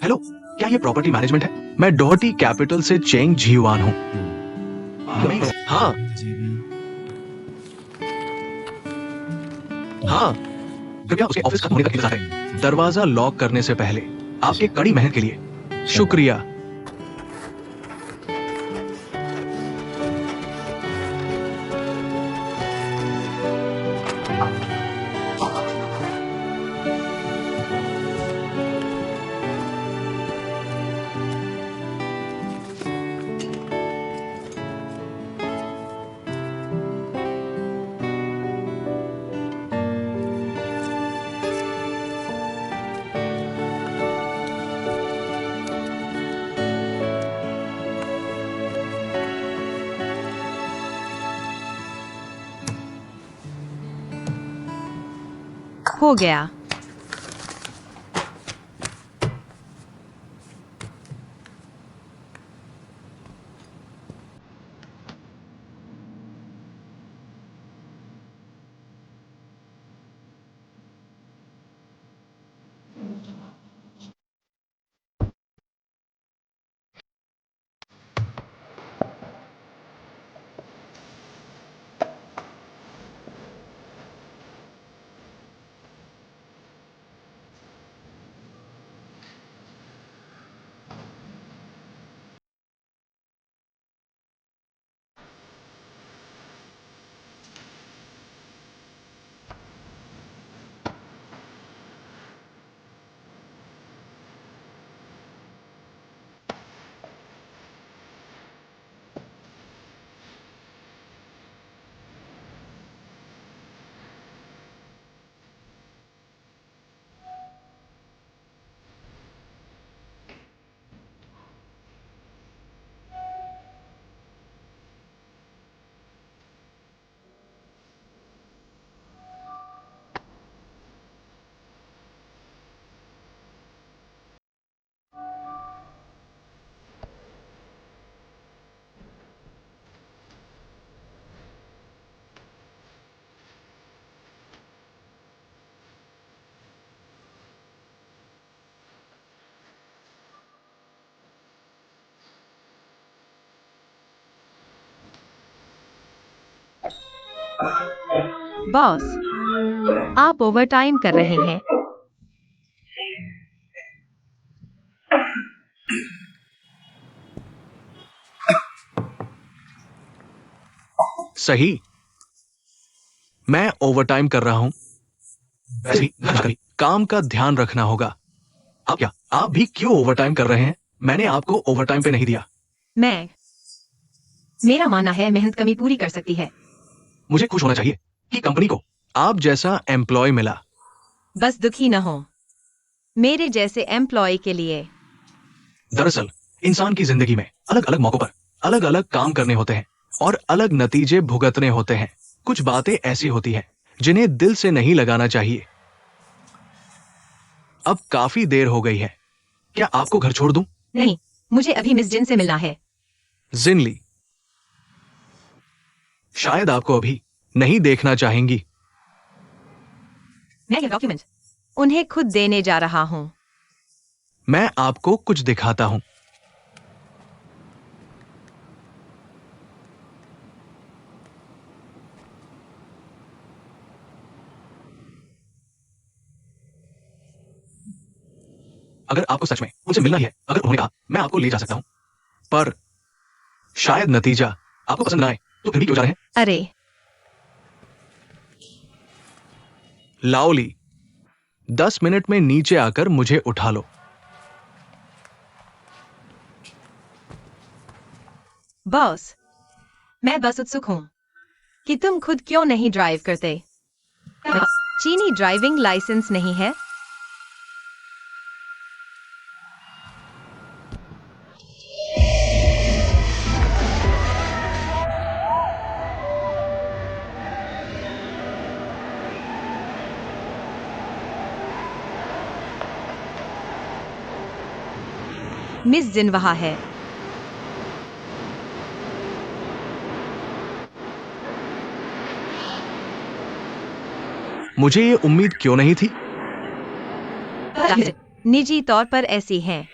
Hello, क्या ये property management है? मैं डॉटी कैपिटल से चेंग झीवान हूँ। हाँ हाँ, कृपया उसके ऑफिस खत्म होने तक इंतजार करें। दरवाजा लॉक करने से पहले आपके कड़ी मेहनत के लिए शुक्रिया। हो गया। बॉस, आप ओवरटाइम कर रहे हैं। सही, मैं ओवरटाइम कर रहा हूँ। वैसे भी घर जाकर काम का ध्यान रखना होगा। आप भी क्यों ओवरटाइम कर रहे हैं? मैंने आपको ओवरटाइम पे नहीं दिया। मेरा मानना है मेहनत कमी पूरी कर सकती है। मुझे खुश होना चाहिए कि कंपनी को आप जैसा एम्प्लॉय मिला। बस दुखी न हो मेरे जैसे एम्प्लॉय के लिए। दरअसल इंसान की जिंदगी में अलग अलग मौकों पर अलग अलग काम करने होते हैं और अलग नतीजे भुगतने होते हैं। कुछ बातें ऐसी होती हैं जिन्हें दिल से नहीं लगाना चाहिए। अब काफी देर हो गई है, क्या आपको घर छोड़ दूं? नहीं, मुझे अभी मिस जिन से मिलना है। जिनली, शायद आपको अभी नहीं देखना चाहेंगी। मैं ये डॉक्यूमेंट उन्हें खुद देने जा रहा हूँ। मैं आपको कुछ दिखाता हूं। अगर आपको सच में उनसे मिलना ही है, अगर उन्होंने कहा मैं आपको ले जा सकता हूं, पर शायद नतीजा आपको पसंद ना आए, तो फिर भी क्यों जा रहे हैं? अरे, लाओली, 10 मिनट में नीचे आकर मुझे उठा लो। बॉस, मैं बस उत्सुक हूँ कि तुम खुद क्यों नहीं ड्राइव करते। चीनी ड्राइविंग लाइसेंस नहीं है। मिस जिन वहाँ है। मुझे ये उम्मीद क्यों नहीं थी? निजी तौर पर ऐसी हैं।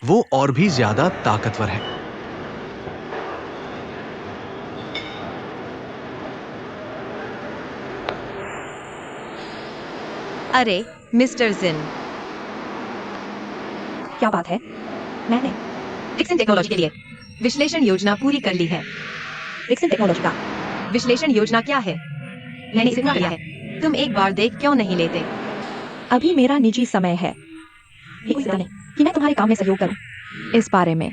वो और भी ज्यादा ताकतवर है। अरे मिस्टर जिन, क्या बात है? मैंने डिक्सन टेक्नोलॉजी के लिए विश्लेषण योजना पूरी कर ली है। डिक्सन टेक्नोलॉजी का विश्लेषण योजना क्या है? मैंने इसे पूरा किया है। तुम एक बार देख क्यों नहीं लेते? अभी मेरा निजी समय है। ये कोई जरूरत नहीं कि मैं तुम्हारे काम में सहयोग करूं। इस बारे में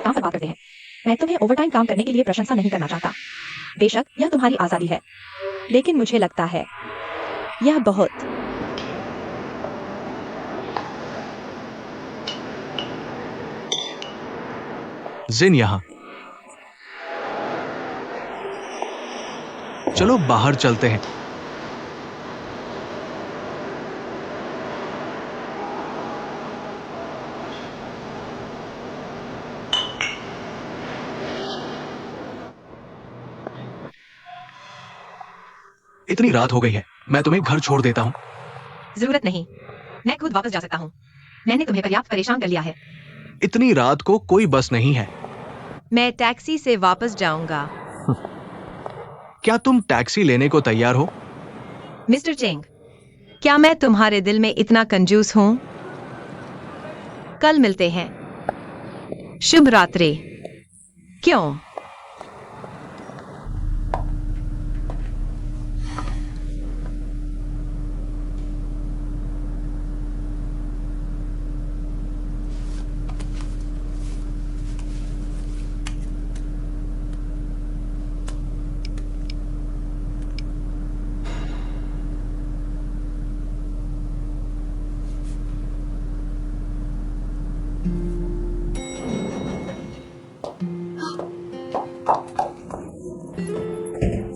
काम पर बात करते हैं। मैं तुम्हें ओवरटाइम काम करने के लिए प्रशंसा नहीं करना चाहता। बेशक यह तुम्हारी आजादी है, लेकिन मुझे लगता है यह बहुत जिन यहाँ। चलो बाहर चलते हैं। इतनी रात हो गई है, मैं तुम्हें घर छोड़ देता हूँ। जरूरत नहीं, मैं खुद वापस जा सकता हूँ। मैंने तुम्हें पर्याप्त परेशान कर लिया है। इतनी रात को कोई बस नहीं है। मैं टैक्सी से वापस जाऊंगा। क्या तुम टैक्सी लेने को तैयार हो? मिस्टर चेंग, क्या मैं तुम्हारे दिल में इतना कंजूस हूं? कल मिलते हैं। शुभ रात्रि। क्यों?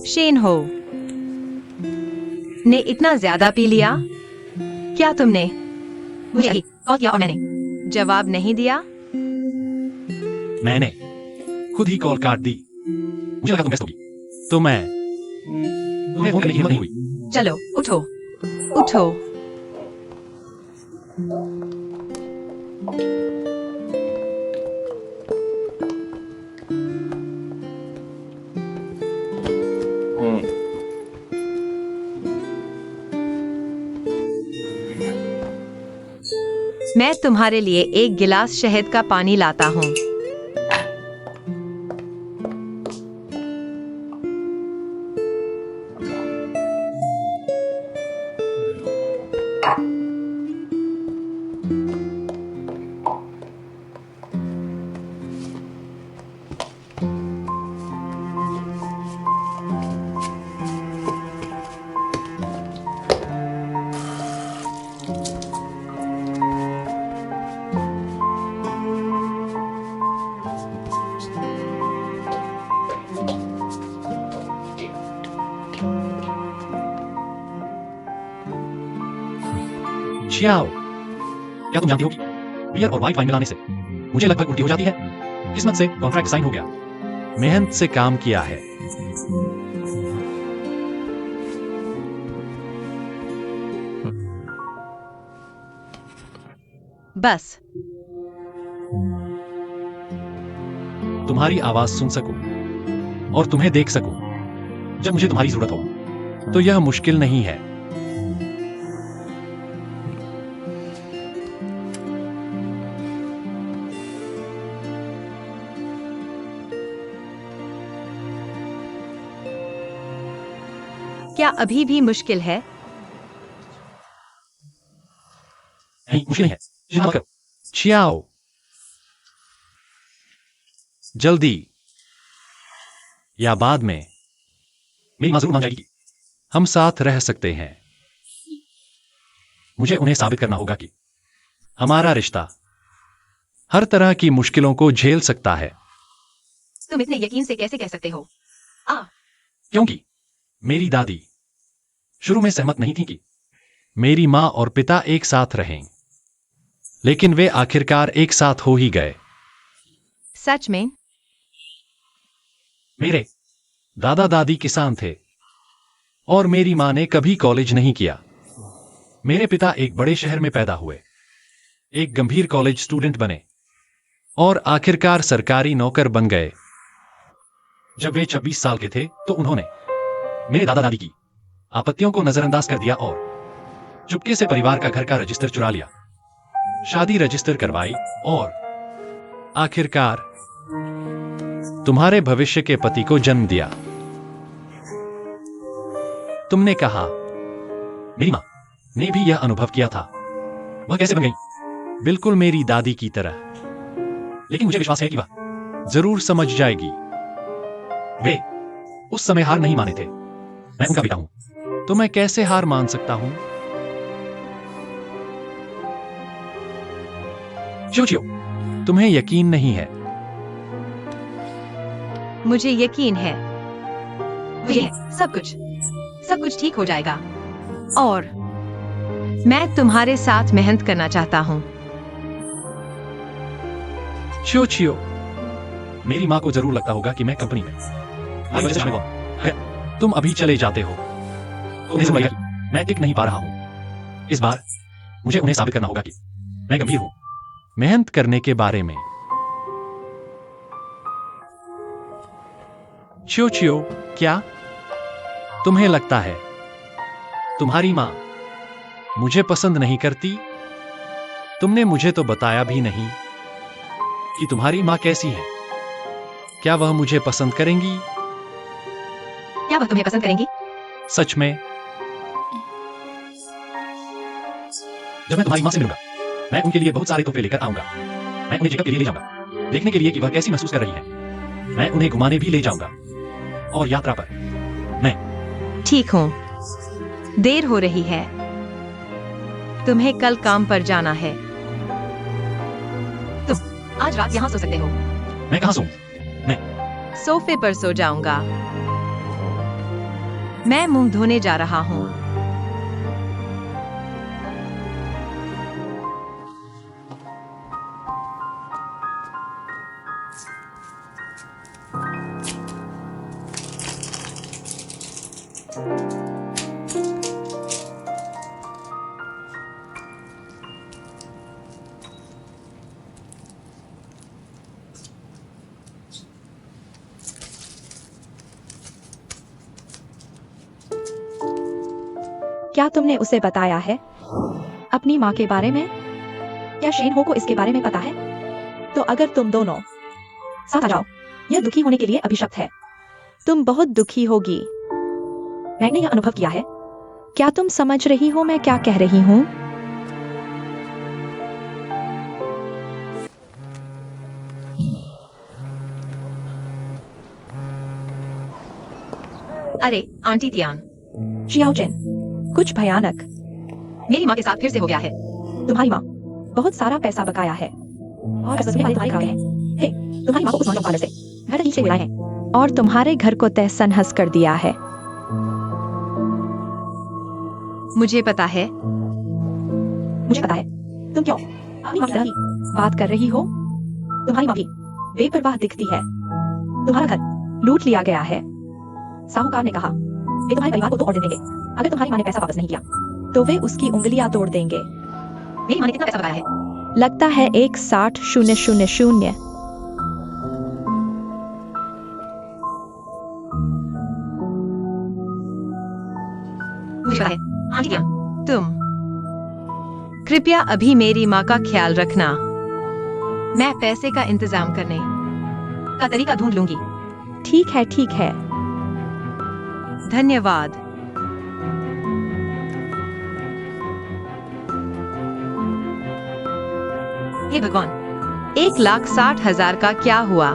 शेन हो ने इतना ज्यादा पी लिया? क्या तुमने मुझे अभी कॉल किया और मैंने जवाब नहीं दिया? मैंने खुद ही कॉल काट दी। मुझे लगा तुम व्यस्त होगी, तो मैं तुम्हें फोन करने की हिम्मत नहीं हुई। चलो उठो, उठो। मैं तुम्हारे लिए एक गिलास शहद का पानी लाता हूँ। छियाओ, क्या तुम जानती हो कि बियर और व्हाइट वाइन मिलाने से मुझे लगभग उल्टी हो जाती है? किस्मत से कॉन्ट्रैक्ट साइन हो गया। मेहनत से काम किया है। बस तुम्हारी आवाज सुन सकूं और तुम्हें देख सकूं जब मुझे तुम्हारी जरूरत हो, तो यह मुश्किल नहीं है। क्या अभी भी मुश्किल है? नहीं, मुश्किल नहीं है। चिंता मत करो। छियाओ, जल्दी या बाद में मेरी मां जरूर मान जाएगी। हम साथ रह सकते हैं। मुझे उन्हें साबित करना होगा कि हमारा रिश्ता हर तरह की मुश्किलों को झेल सकता है। तुम इतने यकीन से कैसे कह सकते हो? क्योंकि मेरी दादी शुरू में सहमत नहीं थी कि मेरी मां और पिता एक साथ रहें, लेकिन वे आखिरकार एक साथ हो ही गए। सच में? मेरे दादा दादी किसान थे और मेरी मां ने कभी कॉलेज नहीं किया। मेरे पिता एक बड़े शहर में पैदा हुए, एक गंभीर कॉलेज स्टूडेंट बने और आखिरकार सरकारी नौकर बन गए। जब वे 26 साल के थे तो उन्होंने मेरे दादा दादी की आपत्तियों को नजरअंदाज कर दिया और चुपके से परिवार का घर का रजिस्टर चुरा लिया, शादी रजिस्टर करवाई और आखिरकार तुम्हारे भविष्य के पति को जन्म दिया। तुमने कहा मेरी मां ने भी यह अनुभव किया था। वह कैसे बन गई? बिल्कुल मेरी दादी की तरह। लेकिन मुझे विश्वास है कि वह जरूर समझ जाएगी। वे उस समय हार नहीं माने थे। मैं उनका बेटा हूं। तो मैं कैसे हार मान सकता हूं? चियो, तुम्हें यकीन नहीं है? मुझे यकीन है। सब कुछ ठीक हो जाएगा। और मैं तुम्हारे साथ मेहनत करना चाहता हूं। चियो, मेरी मां को जरूर लगता होगा कि मैं कंपनी में तुम अभी चले जाते हो। मैं टिक नहीं पा रहा हूं। इस बार मुझे उन्हें साबित करना होगा कि मैं गंभीर हूं। मेहनत करने के बारे में चियो, क्या तुम्हें लगता है तुम्हारी मां मुझे पसंद नहीं करती? तुमने मुझे तो बताया भी नहीं कि तुम्हारी मां कैसी है। क्या वह मुझे पसंद करेंगी? क्या वह तुम्हें पसंद करेंगी? सच में? जब मैं तुम्हारी मां से मिलूंगा, मैं उनके लिए बहुत सारे तोहफे लेकर आऊंगा। मैं उन्हें जेकब के लिए ले जाऊंगा, देखने के लिए कि वह कैसी महसूस कर रही है। मैं उन्हें घुमाने भी ले जाऊंगा और यात्रा पर मैं ठीक हूं। देर हो रही है। तुम्हें कल काम पर जाना है। तुम आज रात यहाँ सो सकते हो। मैं कहां सोऊं? सोफे पर सो जाऊंगा। मैं मुंह धोने जा रहा हूं। क्या तुमने उसे बताया है अपनी माँ के बारे में? क्या शेन हो को इसके बारे में पता है? तो अगर तुम दोनों साथ आ जाओ, यह दुखी होने के लिए अभिशप्त है। तुम बहुत दुखी होगी। मैंने यह अनुभव किया है। क्या तुम समझ रही हो मैं क्या कह रही हूँ? अरे आंटी तियान, शियाओचेन, कुछ भयानक मेरी माँ के साथ फिर से हो गया है। तुम्हारी माँ बहुत सारा पैसा बकाया है और वसूलने वाले तुम्हारे ग्राहक हैं। हे, तुम्हारी माँ को उस नौजवान पार्लर से घर तक से बुलाए हैं और तुम्हारे घर को तहस नहस कर दिया है। मुझे पता है। मुझे पता है। तुम क्यों अपनी माँ की तरह ही बात कर रही हो? तुम्हारी माँ भी बेपरवाह दिखती है। तुम्हारा घर लूट लिया गया है। साहूकार ने कहा वे तुम्हारे परिवार को 2 ऑर्डर देंगे अगर तुम्हारी माँ ने पैसा वापस नहीं किया तो वे उसकी उंगलियां तोड़ देंगे। मेरी माँ ने कितना पैसा बकाया है? लगता है 1,60,000। मुझे पता है। आंटी तियान, तुम कृपया अभी मेरी माँ का ख्याल रखना। मैं पैसे का इंतजाम करने का तरीका ढूंढ लूंगी। ठीक है, ठीक है। धन्यवाद। हे भगवान, 1,60,000 का क्या हुआ?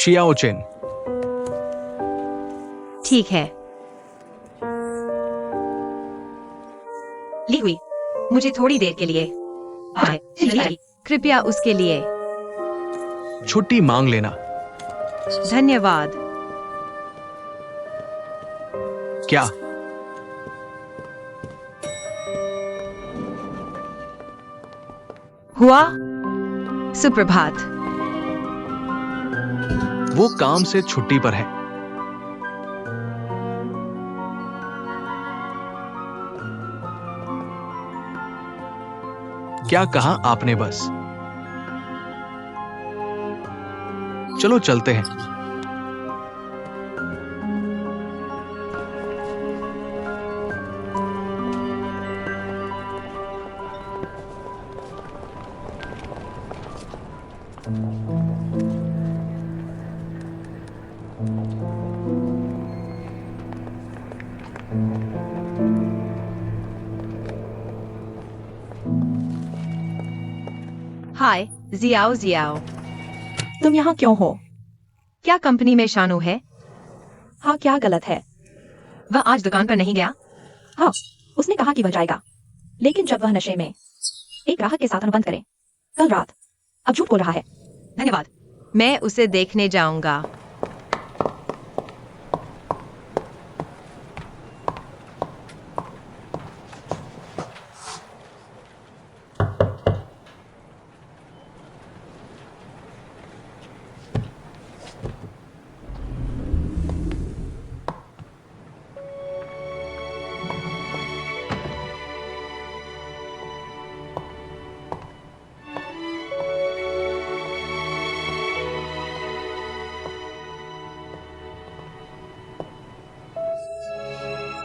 Xiao chain. ठीक है। ली हुई, मुझे थोड़ी देर के लिए बाय। कृपया उसके लिए छुट्टी मांग लेना। धन्यवाद। क्या? हुआ? सुप्रभात। वो काम से छुट्टी पर है। क्या कहा आपने? बस चलो चलते हैं। हाय जियाओ जियाओ। तुम यहाँ क्यों हो? क्या कंपनी में शानू है? हाँ, क्या गलत है? वह आज दुकान पर नहीं गया? हाँ, उसने कहा कि वह जाएगा, लेकिन जब वह नशे में एक ग्राहक के साथ अनुबंध करे कल रात, अब झूठ बोल रहा है। धन्यवाद। मैं उसे देखने जाऊंगा।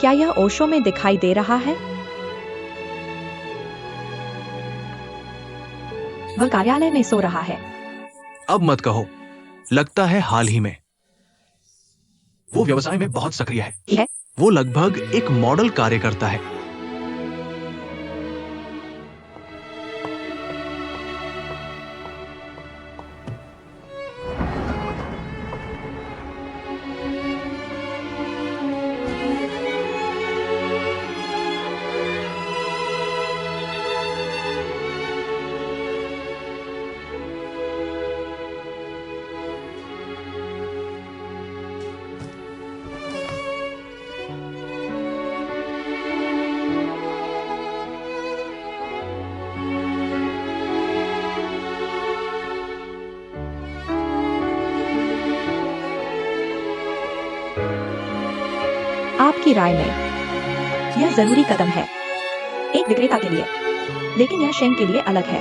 क्या यह ओशो में दिखाई दे रहा है? वह कार्यालय में सो रहा है। अब मत कहो, लगता है हाल ही में। वो व्यवसाय में बहुत सक्रिय है। वो लगभग एक मॉडल कार्य करता है। आपकी राय में यह जरूरी कदम है एक विक्रेता के लिए, लेकिन यह शेंग के लिए अलग है।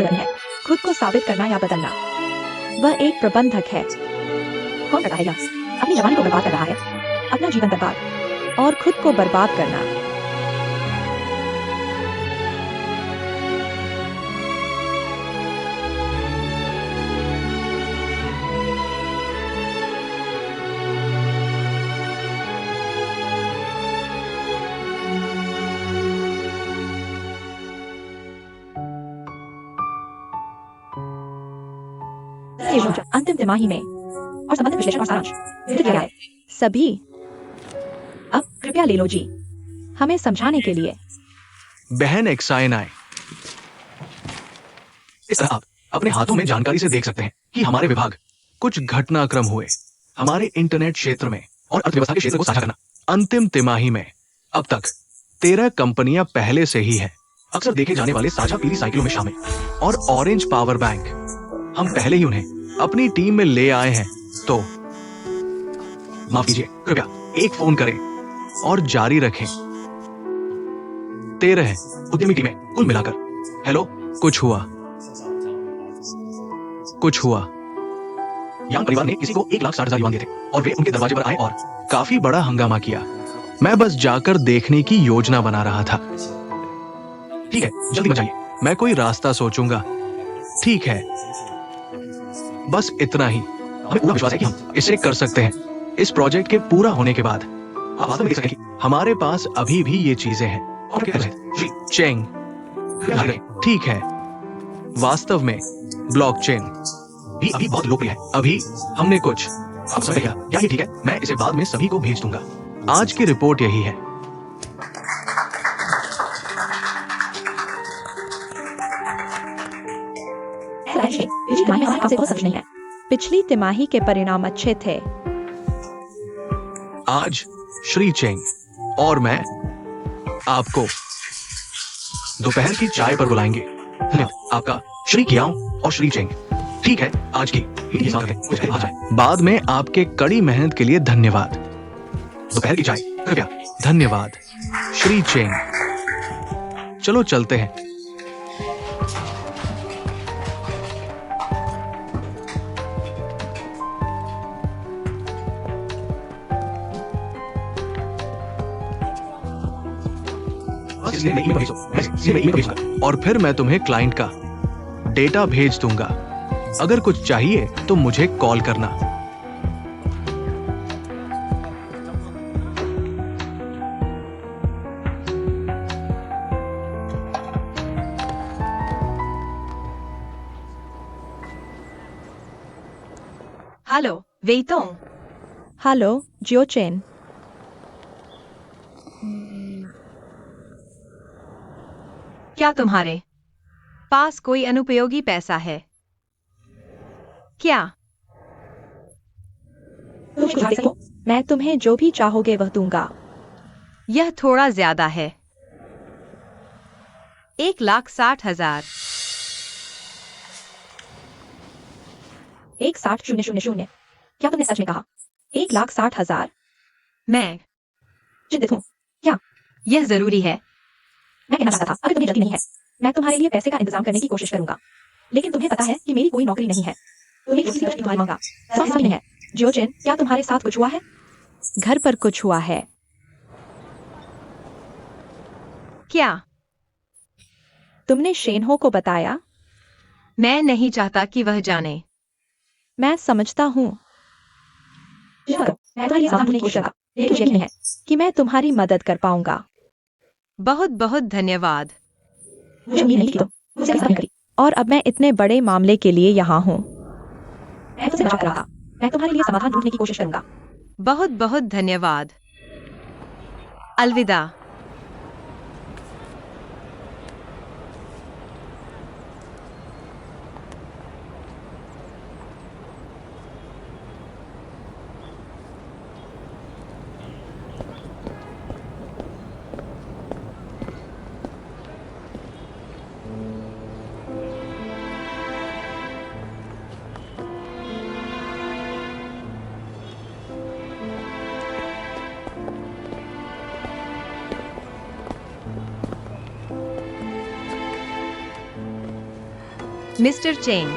है खुद को साबित करना या बदलना। वह एक प्रबंधक है। कौन करता है यह? अपनी जवानी को बर्बाद कर रहा है, अपना जीवन बर्बाद और खुद को बर्बाद करना। अंतिम तिमाही में और संबंधित विश्लेषण और सारांश वितरित किया गया है। सभी अब कृपया ले लो जी, हमें समझाने के लिए। बहन एक्साइनाई, इस तरह आप अपने हाथों में जानकारी से देख सकते हैं कि हमारे विभाग कुछ घटनाक्रम हुए हमारे इंटरनेट क्षेत्र में और अर्थव्यवस्था के क्षेत्र को साझा करना। अंतिम तिमाही में अब तक 13 कंपनियां पहले से ही हैं, अक्सर देखे जाने वाले साझा पीली साइकिलों में शामिल, और ऑरेंज पावर बैंक। हम पहले ही उन्हें अपनी टीम में ले आए हैं। तो माफ कीजिए, कृपया एक फोन करें और जारी रखें। 13 उद्यमी टीमें कुल मिलाकर। हेलो, कुछ हुआ? यांग परिवार ने किसी को 1,60,000 युआन दिए थे और वे उनके दरवाजे पर आए और काफी बड़ा हंगामा किया। मैं बस जाकर देखने की योजना बना रहा था। ठीक है, जल्दी मत जाइए, मैं कोई रास्ता सोचूंगा। ठीक है, बस इतना ही। हमें पूरा विश्वास है कि हम इसे कर सकते हैं। इस प्रोजेक्ट के पूरा होने के बाद आप वास्तव में देख सकें कि हमारे पास अभी भी ये चीजें हैं। और क्या है? श्री चेंग, ठीक है, वास्तव में ब्लॉकचेन भी अभी बहुत लोकप्रिय है। अभी हमने कुछ, आप समझ गया क्या? ये ठीक है, मैं इसे बाद में सभी को भेज दूंगा। आज की रिपोर्ट यही है। पिछली तिमाही में हमारे पास बहुत सच नहीं है। पिछली तिमाही के परिणाम अच्छे थे। आज श्री चेंग और मैं आपको दोपहर की चाय पर बुलाएंगे। धन्यवाद आपका, श्री कियाओ और श्री चेंग। ठीक है, आज की ये बात है, मुझे आ जाए। बाद में आपके कड़ी मेहनत के लिए धन्यवाद। दोपहर की चाय कृपया। धन्यवाद श्री चेंग। चलो चलते हैं। इसलिए मैं ईमेल भेजूंगा और फिर मैं तुम्हें क्लाइंट का डेटा भेज दूंगा। अगर कुछ चाहिए तो मुझे कॉल करना। हेलो वेइटोंग। हेलो जियोचेन। क्या तुम्हारे पास कोई अनुपयोगी पैसा है क्या? मैं तुम्हें जो भी चाहोगे वह दूंगा। यह थोड़ा ज्यादा है। 1,60,000। 1,60,000। क्या तुमने सच में कहा? 1,60,000। मैं चिंतित हूँ। क्या यह जरूरी है? मैं कहना चाहता था, अगर तुम्हें जल्दी नहीं है, मैं तुम्हारे लिए पैसे का इंतजाम करने की कोशिश करूंगा। लेकिन तुम्हें पता है कि मेरी कोई नौकरी नहीं है। तुम्हें किसी की तुम्हारी मांगा समझ नहीं है। जियोचेन, क्या तुम्हारे साथ कुछ हुआ है? घर पर कुछ हुआ है। क्या तुमने शेनहो को बताया? मैं नहीं चाहता कि वह जाने। मैं समझता हूँ। मैं तुम्हारे लिए समाधान ढूंढने की कोशिश करूंगा, लेकिन मुझे यकीन नहीं है कि मैं तुम्हारी मदद कर पाऊंगा। बहुत बहुत धन्यवाद। मुझे उम्मीद नहीं थी तुम मुझसे ऐसा नहीं करी। और अब मैं इतने बड़े मामले के लिए यहाँ हूँ। मैं तुमसे बात कर रहा था। मैं तुम्हारे लिए समाधान ढूंढने की कोशिश करूंगा। बहुत बहुत धन्यवाद। अलविदा। मिस्टर चेंग,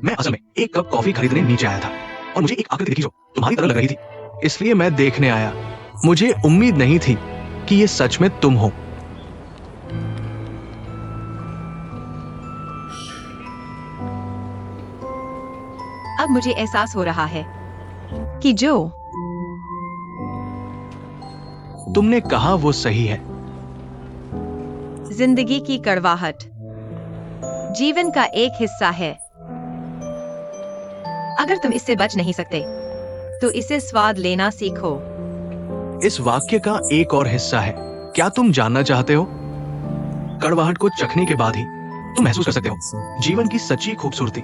मैं असल में एक कप कॉफी खरीदने नीचे आया था और मुझे एक आकृति दिखी जो तुम्हारी तरह लग रही थी, इसलिए मैं देखने आया। मुझे उम्मीद नहीं थी कि ये सच में तुम हो। अब मुझे एहसास हो रहा है कि जो तुमने कहा वो सही है। जिंदगी की कड़वाहट जीवन का एक हिस्सा है। अगर तुम इससे बच नहीं सकते तो इसे स्वाद लेना सीखो। इस वाक्य का एक और हिस्सा है, क्या तुम जानना चाहते हो? कड़वाहट को चखने के बाद ही तुम महसूस कर सकते हो जीवन की सच्ची खूबसूरती।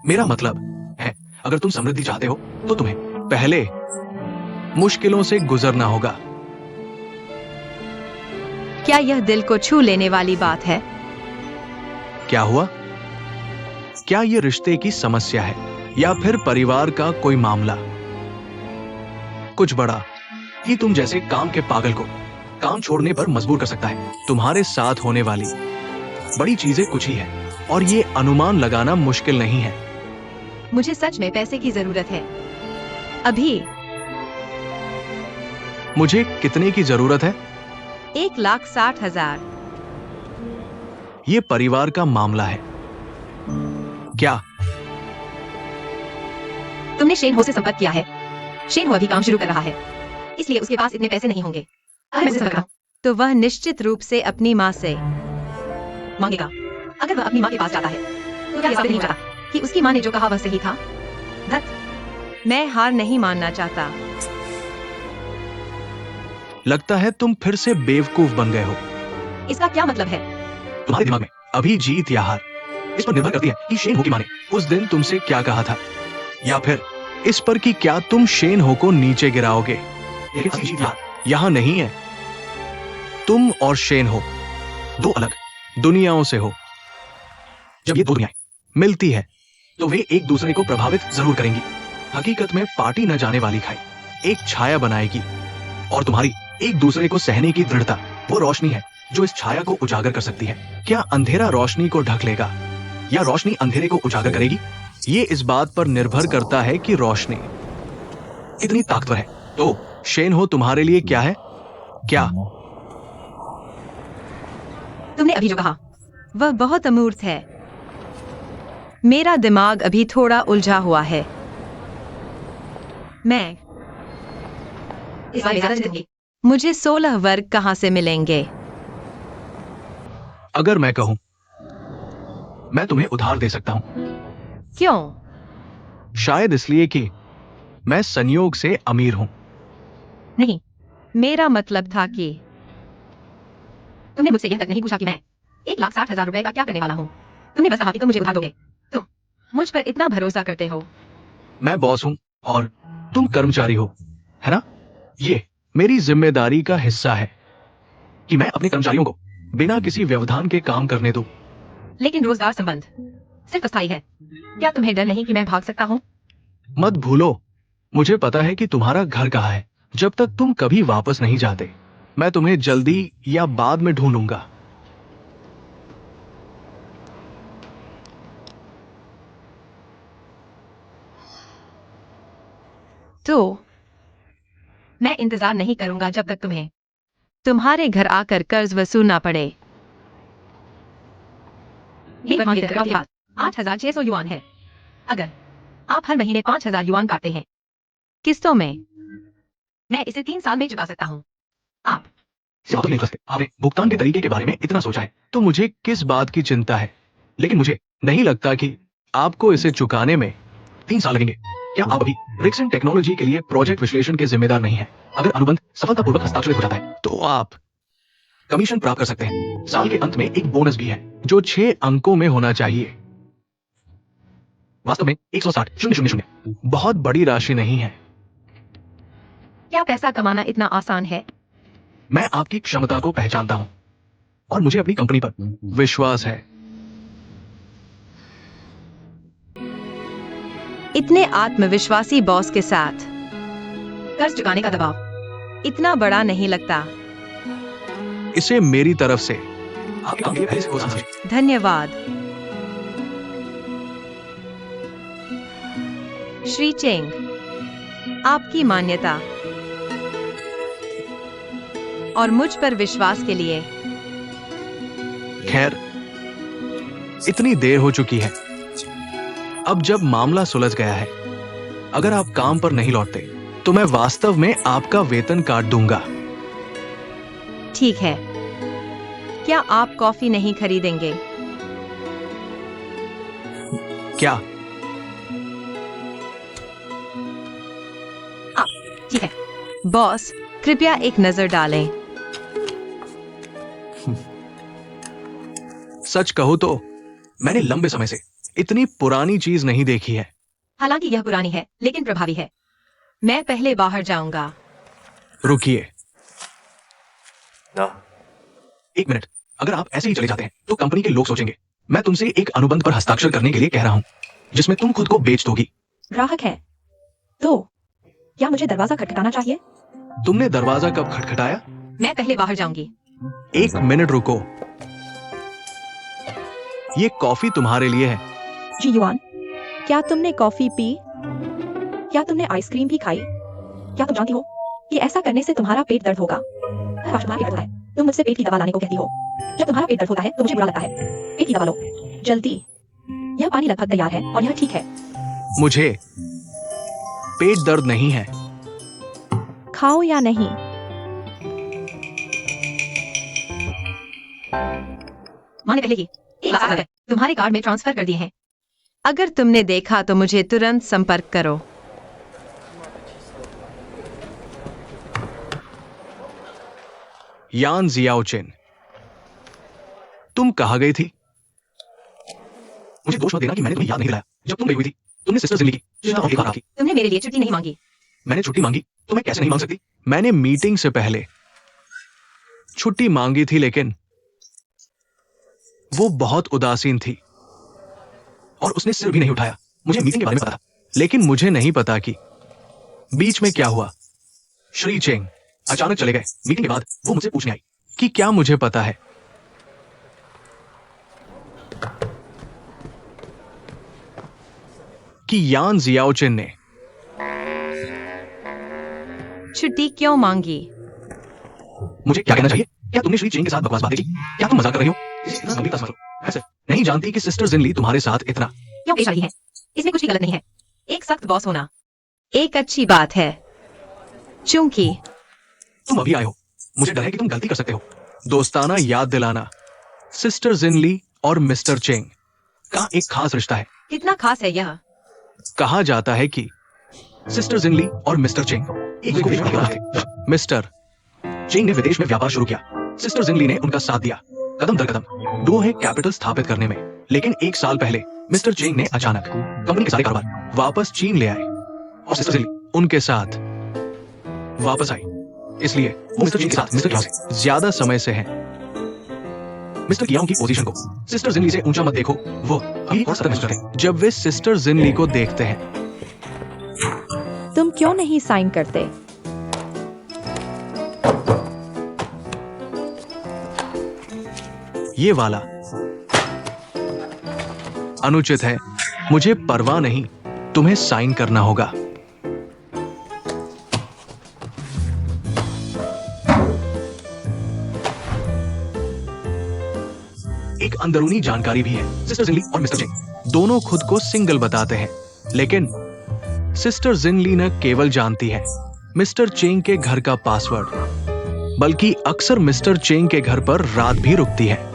मेरा मतलब है, अगर तुम समृद्धि चाहते हो तो तुम्हें पहले मुश्किलों से गुजरना होगा। क्या यह दिल को छू लेने वाली बात है? क्या हुआ? क्या ये रिश्ते की समस्या है या फिर परिवार का कोई मामला? कुछ बड़ा कि तुम जैसे काम के पागल को काम छोड़ने पर मजबूर कर सकता है। तुम्हारे साथ होने वाली बड़ी चीजें कुछ ही है और ये अनुमान लगाना मुश्किल नहीं है। मुझे सच में पैसे की जरूरत है अभी। मुझे कितने की जरूरत है? 1,60,000। ये परिवार का मामला है। क्या तुमने शेनहो से संपर्क किया है? शेनहो अभी काम शुरू कर रहा है, इसलिए उसके पास इतने पैसे नहीं होंगे। अगर मैं संपर्क करूं, तो वह निश्चित रूप से अपनी माँ से मांगेगा। अगर वह अपनी माँ के पास जाता है तो क्या नहीं जाता? कि उसकी माँ ने जो कहा वह सही था? धत, मैं हार नहीं मानना चाहता। लगता है तुम फिर से बेवकूफ बन गए हो। इसका क्या मतलब है? तुम्हारे दिमाग में अभी जीत या हार इस पर निर्भर करती है कि शेन हो की माँ ने उस दिन तुमसे क्या कहा था, या फिर इस पर कि क्या तुम शेन हो को नीचे गिराओगे। लेकिन असली जीत यहाँ नहीं है। तुम और शेन हो दो अलग दुनियाओं से हो। जब ये दो दुनियाएं मिलती है तो वे एक दूसरे को प्रभावित जरूर करेंगी। हकीकत में पार्टी न जाने वाली खाई एक छाया बनाएगी, और तुम्हारी एक दूसरे को सहने की दृढ़ता वो रोशनी है जो इस छाया को उजागर कर सकती है। क्या अंधेरा रोशनी को ढक लेगा या रोशनी अंधेरे को उजागर करेगी? ये इस बात पर निर्भर करता है कि रोशनी कितनी ताकतवर है। तो शेन हो तुम्हारे लिए क्या है? क्या तुमने अभी जो कहा वह बहुत अमूर्त है। मेरा दिमाग अभी थोड़ा उलझा हुआ है। मैं इस बारे में ज्यादा चिंतित हूँ। मुझे 16 वर्ग कहाँ से मिलेंगे? अगर मैं कहूं, मैं तुम्हें उधार दे सकता हूं। क्यों? शायद इसलिए कि मैं संयोग से अमीर हूं। नहीं, मेरा मतलब था कि तुमने मुझसे यह तक नहीं पूछा कि मैं 1,60,000 रुपए का क्या करने वाला हूँ। तुमने बस कहा कि तुम मुझे उधार दोगे। तुम मुझ पर इतना भरोसा करते हो। मैं बॉस हूं और तुम कर्मचारी हो, है ना? ये मेरी जिम्मेदारी का हिस्सा है कि मैं अपने कर्मचारियों को बिना किसी व्यवधान के काम करने दूं। लेकिन रोजगार संबंध सिर्फ अस्थायी है। क्या तुम्हें डर नहीं कि मैं भाग सकता हूँ? मत भूलो, मुझे पता है कि तुम्हारा घर कहाँ है। जब तक तुम कभी वापस नहीं जाते, मैं तुम्हें जल्दी या बाद में ढूंढूंगा। तो मैं इंतजार नहीं करूंगा जब तक तुम्हें तुम्हारे घर आकर कर्ज वसूलना पड़े। ये वर्तमान वेतन के बाद 8,600 युआन है। अगर आप हर महीने 5,000 युआन काटते हैं किस्तों में, मैं इसे 3 साल में चुका सकता हूँ। आप बातों नहीं फंसते। आपने भुगतान के तरीके के बारे में इतना सोचा है तो मुझे किस बात की चिंता है? लेकिन मुझे नहीं लगता कि आपको इसे चुकाने में 3 साल लगेंगे। क्या आप अभी ब्रिक्सन टेक्नोलॉजी के लिए प्रोजेक्ट विश्लेषण के जिम्मेदार नहीं हैं? अगर अनुबंध सफलतापूर्वक हस्ताक्षरित हो जाता है तो आप कमीशन प्राप्त कर सकते हैं। साल के अंत में एक बोनस भी है जो 6 अंकों में होना चाहिए। वास्तव में 160,000 बहुत बड़ी राशि नहीं है। क्या पैसा कमाना इतना आसान है? मैं आपकी क्षमता को पहचानता हूं और मुझे अपनी कंपनी पर विश्वास है। इतने आत्मविश्वासी बॉस के साथ कर्ज चुकाने का दबाव इतना बड़ा नहीं लगता। इसे मेरी तरफ से आपके काम के लिए पहले से प्रोत्साहन समझें। धन्यवाद श्री चेंग, आपकी मान्यता और मुझ पर विश्वास के लिए। खैर, इतनी देर हो चुकी है। अब जब मामला सुलझ गया है, अगर आप काम पर नहीं लौटते तो मैं वास्तव में आपका वेतन काट दूंगा। ठीक है, क्या आप कॉफी नहीं खरीदेंगे? क्या? ठीक है बॉस, कृपया एक नजर डालें। सच कहो तो मैंने लंबे समय से इतनी पुरानी चीज नहीं देखी है। हालांकि यह पुरानी है लेकिन प्रभावी है। मैं पहले बाहर जाऊंगा। रुकिए, एक मिनट। अगर आप ऐसे ही चले जाते हैं तो कंपनी के लोग सोचेंगे मैं तुमसे एक अनुबंध पर हस्ताक्षर करने के लिए कह रहा हूं जिसमें तुम खुद को बेच दोगी। ग्राहक है तो क्या मुझे दरवाजा खटखटाना चाहिए? तुमने दरवाजा कब खटखटाया? मैं पहले बाहर जाऊंगी। एक मिनट रुको, ये कॉफी तुम्हारे लिए है। जी युआन, क्या तुमने कॉफी पी? क्या तुमने आइसक्रीम भी खाई? क्या तुम जानती हो कि ऐसा करने से तुम्हारा पेट दर्द होगा? तुम्हारा पेट दर्द है, तुम मुझसे पेट की दवा लाने को कहती हो। जब तुम्हारा पेट दर्द होता है तो मुझे बुरा लगता है। पेट की दवा लो, जल्दी। यह पानी लगभग तैयार है और यह ठीक है। मुझे पेट दर्द नहीं है। खाओ या नहीं? माँ ने पहले ही 1,60,000 तुम्हारे कार्ड में ट्रांसफर कर दिए हैं। अगर तुमने देखा तो मुझे तुरंत संपर्क करो। यान जियाओचिन, तुम कहाँ गई थी? मुझे दोष मत देना कि मैंने तुम्हें याद नहीं दिलाया। जब तुम गई हुई थी, तुमने सिस्टर जिंदगी की और एक बार आकी। तुमने मेरे लिए छुट्टी नहीं मांगी। मैंने छुट्टी मांगी तो मैं कैसे नहीं मांग सकती? मैंने मीटिंग से पहले छुट्टी मांगी थी, लेकिन वो बहुत उदासीन थी और उसने सिर भी नहीं उठाया। मुझे मीटिंग के बारे में पता था, लेकिन मुझे नहीं पता कि बीच में क्या हुआ। श्री चेंग अचानक चले गए। मीटिंग के बाद वो मुझसे पूछने आई कि क्या मुझे पता है कि यान जियाओचिन ने छुट्टी क्यों मांगी? मुझे क्या कहना चाहिए? क्या तुमने श्री चेंग के साथ बकवास बातें की? क्या तुम मजाक कर रही हो? इतना गंभीरता से मत लो। ऐसे नहीं जानती कि सिस्टर जिनली तुम्हारे साथ इतना क्यों पेश आई है? इसमें कुछ भी गलत नहीं है। एक सख्त बॉस होना एक अच्छी बात है, चूंकि तुम अभी आए हो। मुझे डर है कि तुम गलती कर सकते हो। दोस्ताना याद दिलाना, सिस्टर जिनली और मिस्टर चेंग का एक खास रिश्ता है। कितना खास है यह? कहा जाता है कि सिस्टर जिनली और मिस्टर चेंग एक दूसरे के व्यापार थे। मिस्टर चेंग ने विदेश में व्यापार शुरू किया। सिस्टर जिनली ने उनका साथ दिया कदम दर कदम दो है कैपिटल स्थापित करने में। लेकिन एक साल पहले मिस्टर चेंग ने अचानक कंपनी के सारे कारोबार वापस चीन ले आए और सिस्टर जिनली उनके साथ वापस आई। इसलिए वो मिस्टर चेंग के साथ मिस्टर कियाओ से ज्यादा समय से हैं। मिस्टर कियाओ की पोजीशन को सिस्टर जिनली से ऊंचा मत देखो। वो अभी और सतर्क महसूस करते हैं जब वे सिस्टर जिनली को देखते हैं। तुम क्यों नहीं साइन करते? ये वाला अनुचित है। मुझे परवाह नहीं, तुम्हें साइन करना होगा। एक अंदरूनी जानकारी भी है। सिस्टर जिनली और मिस्टर चेंग दोनों खुद को सिंगल बताते हैं, लेकिन सिस्टर जिनली न केवल जानती है मिस्टर चेंग के घर का पासवर्ड, बल्कि अक्सर मिस्टर चेंग के घर पर रात भी रुकती है।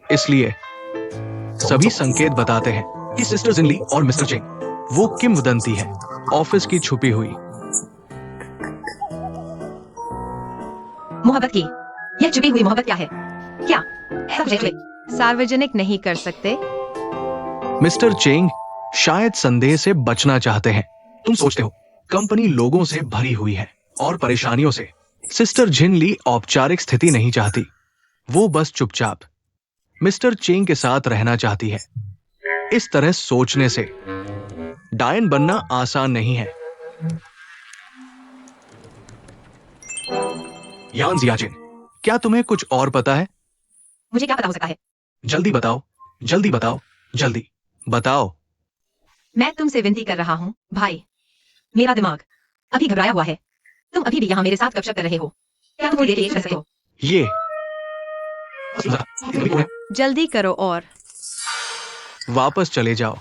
इसलिए सभी संकेत बताते हैं कि सिस्टर जिनली और मिस्टर चेंग वो किंवदंती है, ऑफिस की छुपी हुई। मोहब्बत की यह छुपी हुई मोहब्बत क्या है? क्या ऐसा कुछ है सार्वजनिक नहीं कर सकते? मिस्टर चेंग शायद संदेह से बचना चाहते हैं। तुम सोचते हो कंपनी लोगों से भरी हुई है और परेशानियों से। सिस्टर जिनली औपचारिक स्थिति नहीं चाहती, वो बस चुपचाप मिस्टर चेंग के साथ रहना चाहती है। इस तरह सोचने से डायन बनना आसान नहीं है। यान जियाओचिन, क्या तुम्हें कुछ और पता है? मुझे क्या पता हो सकता है? जल्दी बताओ, जल्दी बताओ, जल्दी बताओ। मैं तुमसे विनती कर रहा हूँ भाई, मेरा दिमाग अभी घबराया हुआ है। तुम अभी भी यहाँ मेरे साथ गपशप कर रहे हो। क्या तुम थोड़ी देर रह सकते हो? ये जल्दी करो और वापस चले जाओ।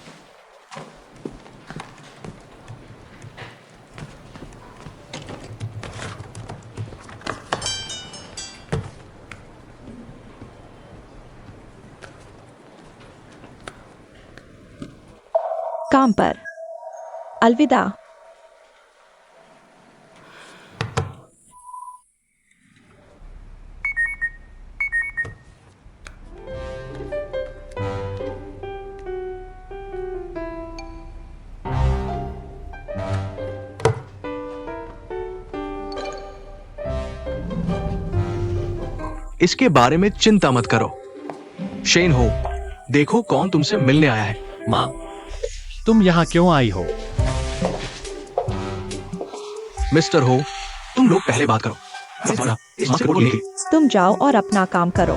काम पर अलविदा। इसके बारे में चिंता मत करो। शेन हो, देखो कौन तुमसे मिलने आया है। माँ, तुम यहाँ क्यों आई हो? मिस्टर हो, तुम लोग पहले बात करो। इस माँ से रिपोर्ट लेने के लिए। तुम जाओ और अपना काम करो।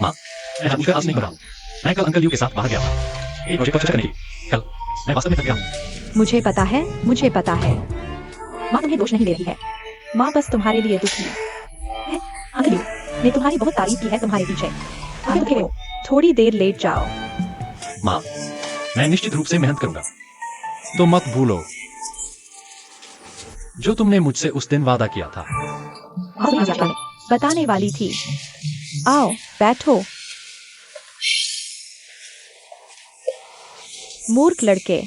माँ, मैं जानबूझकर आज नहीं कर रहा हूँ। मैं कल अंकल यू के साथ बाहर गया था एक प्रोजेक्ट पर चर्चा करने के लिए। कल मैं वास्तव में थक गया हूँ। मुझे पता है, मुझे पता है। माँ तुम्हें दोष नहीं दे रही है। माँ बस तुम्हारे लिए दुखी है। अंकल यू ने तुम्हारी बहुत तारीफ की है तुम्हारे पीछे। आगे दुखी हो, थोड़ी देर लेट जाओ। माँ, मैं निश्चित रूप से मेहनत करूंगा। तो मत भूलो जो तुमने मुझसे उस दिन वादा किया था। बताने वाली थी। आओ बैठो। मूर्ख लड़के,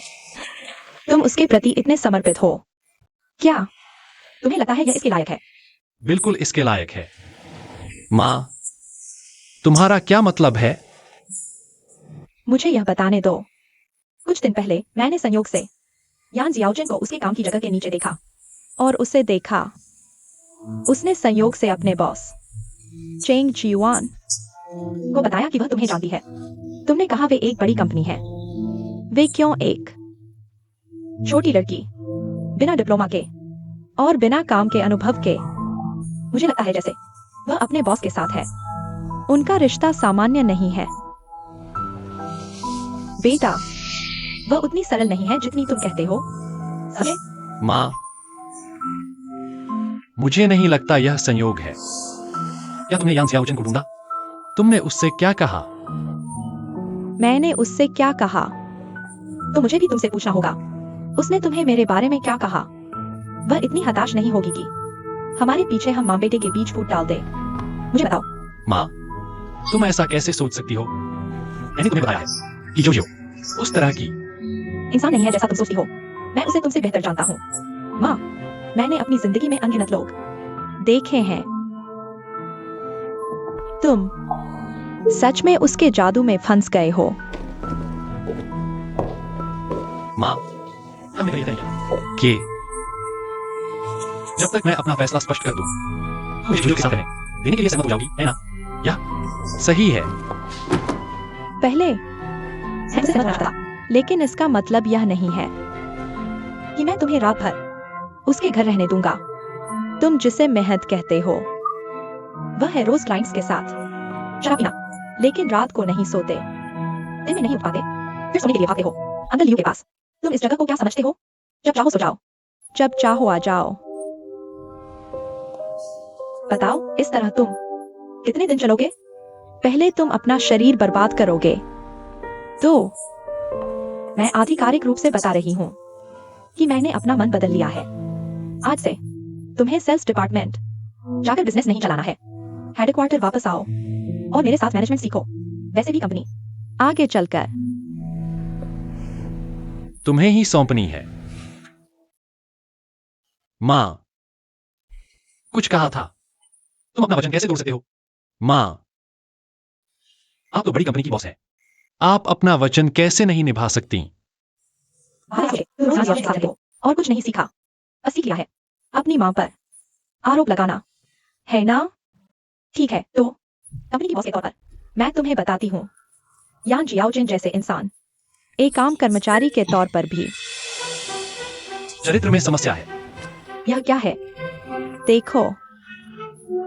तुम उसके प्रति इतने समर्पित हो। क्या तुम्हें लगता है यह इसके लायक है? बिल्कुल इसके लायक है। माँ, तुम्हारा क्या मतलब है? मुझे यह बताने दो। कुछ दिन पहले मैंने संयोग से यान जियाओजिन को उसके काम की जगह के नीचे देखा और उसे देखा। उसने संयोग से अपने बॉस चेंग जियुआन को बताया कि वह तुम्हें जानती है। तुमने कहा वे एक बड़ी कंपनी है। वे क्यों एक छोटी लड़की, बिना डिप्लोमा के और बिना काम के अनुभव के? मुझे लगता है जैसे वह अपने बॉस के साथ है। उनका रिश्ता सामान्य नहीं है बेटा। वह उतनी सरल नहीं है जितनी तुम कहते हो। समझे? माँ, मुझे नहीं लगता यह संयोग है। क्या तुमने यान जियाओजिन को ढूंढा? तुमने उससे क्या कहा? मैंने उससे क्या कहा तो मुझे भी तुमसे पूछना होगा। उसने तुम्हें मेरे बारे में क्या कहा? वह इतनी हताश नहीं होगी कि हमारे पीछे हम माँ बेटे के बीच फूट डाल दे। मुझे बताओ। माँ, तुम ऐसा कैसे सोच सकती हो? मैंने तुम्हें बताया है कि जो उस तरह की इंसान नहीं है जैसा तुम सोचती हो। मैं उसे तुमसे बेहतर जानता हूँ। माँ, मैंने अपनी जिंदगी में अनगिनत लोग देखे हैं। तुम सच में उसके जादू में फंस गए हो। माँ, हमें कही था कि जब तक मैं अपना फैसला स्पष्ट कर दूं, तुम मुझे के साथ रहने देने के लिए सहमत हो जाओगी, है ना? या सही है। पहले मैं सहमत नहीं था, लेकिन इसका मतलब यह नहीं है कि मैं तुम्हें रात भर उसके घर रहने दूंगा। तुम जिसे मेहनत कहते हो वह है रोज क्लाइंट्स के साथ शराब पीना, लेकिन रात को नहीं सोते, दिन में नहीं उठ पाते, फिर सोने के लिए भागते हो अंकल लियो के पास। तुम इस जगह को क्या समझते हो? जब चाहो सो जाओ, जब चाहो आ जाओ। बताओ, इस तरह तुम कितने दिन चलोगे? पहले तुम अपना शरीर बर्बाद करोगे। तो मैं आधिकारिक रूप से बता रही हूं कि मैंने अपना मन बदल लिया है। आज से तुम्हें सेल्स डिपार्टमेंट जाकर बिजनेस नहीं चलाना है। हेडक्वार्टर वापस आओ और मेरे साथ मैनेजमेंट सीखो। वैसे भी कंपनी आगे चलकर तुम्हें ही सौंपनी है। माँ, कुछ कहा था। तुम अपना वचन कैसे तोड़ सकते हो? माँ, आप तो बड़ी कंपनी की बॉस है। आप अपना वचन कैसे नहीं निभा सकती? और कुछ नहीं सीखा, बस सीख लिया है अपनी मां पर आरोप लगाना, है ना? ठीक है, तो कंपनी की बॉस के तौर पर मैं तुम्हें बताती हूँ, यान जियाओजिन जैसे इंसान एक आम कर्मचारी के तौर पर भी चरित्र में समस्या है। यह क्या है? देखो,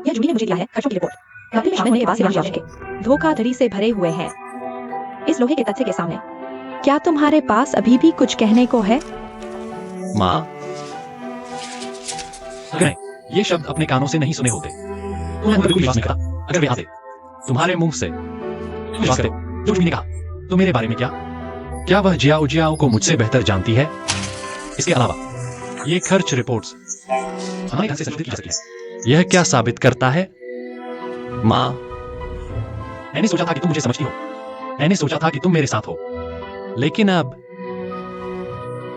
यह जूली ने मुझे दिया है खर्चों की रिपोर्ट। कंपनी में शामिल होने के बाद से यान जियाओजिन के धोखाधड़ी से भरे हुए हैं। इस लोहे के तथ्य के सामने क्या तुम्हारे पास अभी भी कुछ कहने को है? माँ, अगर ये शब्द अपने कानों से नहीं सुने होते तो मैं बिल्कुल विश्वास नहीं करता। अगर वे आते तुम्हारे मुंह से, तुम विश्वास करते हो जो जूली ने कहा तो मेरे बारे में क्या वह जियाओ को मुझसे बेहतर जानती है? इसके अलावा ये खर्च रिपोर्ट्स हमारे घर से संशोधित की जा सकती है। यह क्या साबित करता है? माँ, मैंने सोचा था कि तुम मुझे समझती हो। मैंने सोचा था कि तुम मेरे साथ हो, लेकिन अब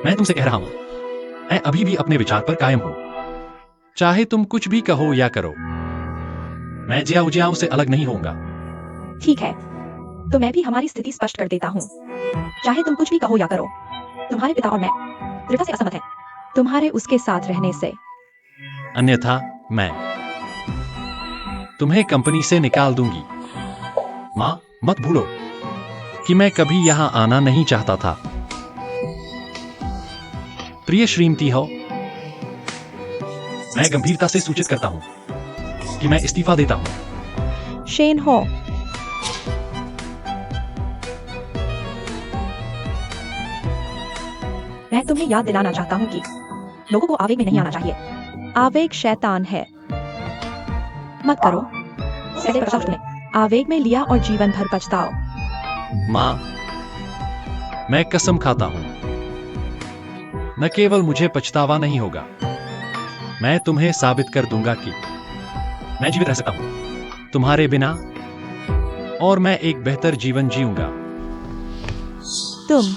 मैं तुमसे कह रहा हूं, मैं अभी भी अपने विचार पर कायम हूं। चाहे तुम कुछ भी कहो या करो, मैं जियाओ से अलग नहीं होऊंगा। ठीक है, तो मैं भी हमारी स्थिति स्पष्ट कर देता हूँ। चाहे तुम कुछ भी कहो या करो, तुम्हारे पिता और मैं दृढ़ता से असहमत हैं तुम्हारे उसके साथ रहने से। अन्यथा मैं तुम्हें कंपनी से निकाल दूंगी। माँ, मत भूलो कि मैं कभी यहां आना नहीं चाहता था। प्रिय श्रीमती हो, मैं गंभीरता से सूचित करता हूं कि मैं इस्तीफा देता हूं। शेन हो, मैं तुम्हें याद दिलाना चाहता हूँ कि लोगों को आवेग में नहीं आना चाहिए। आवेग शैतान है। मत करो ऐसे प्रशंसा तुमने आवेग में लिया और जीवन भर पछताओ। माँ, मैं कसम खाता हूं, न केवल मुझे पछतावा नहीं होगा, मैं तुम्हें साबित कर दूंगा कि मैं जीवित रह सकता हूं तुम्हारे बिना, और मैं एक बेहतर जीवन जीऊंगा। तुम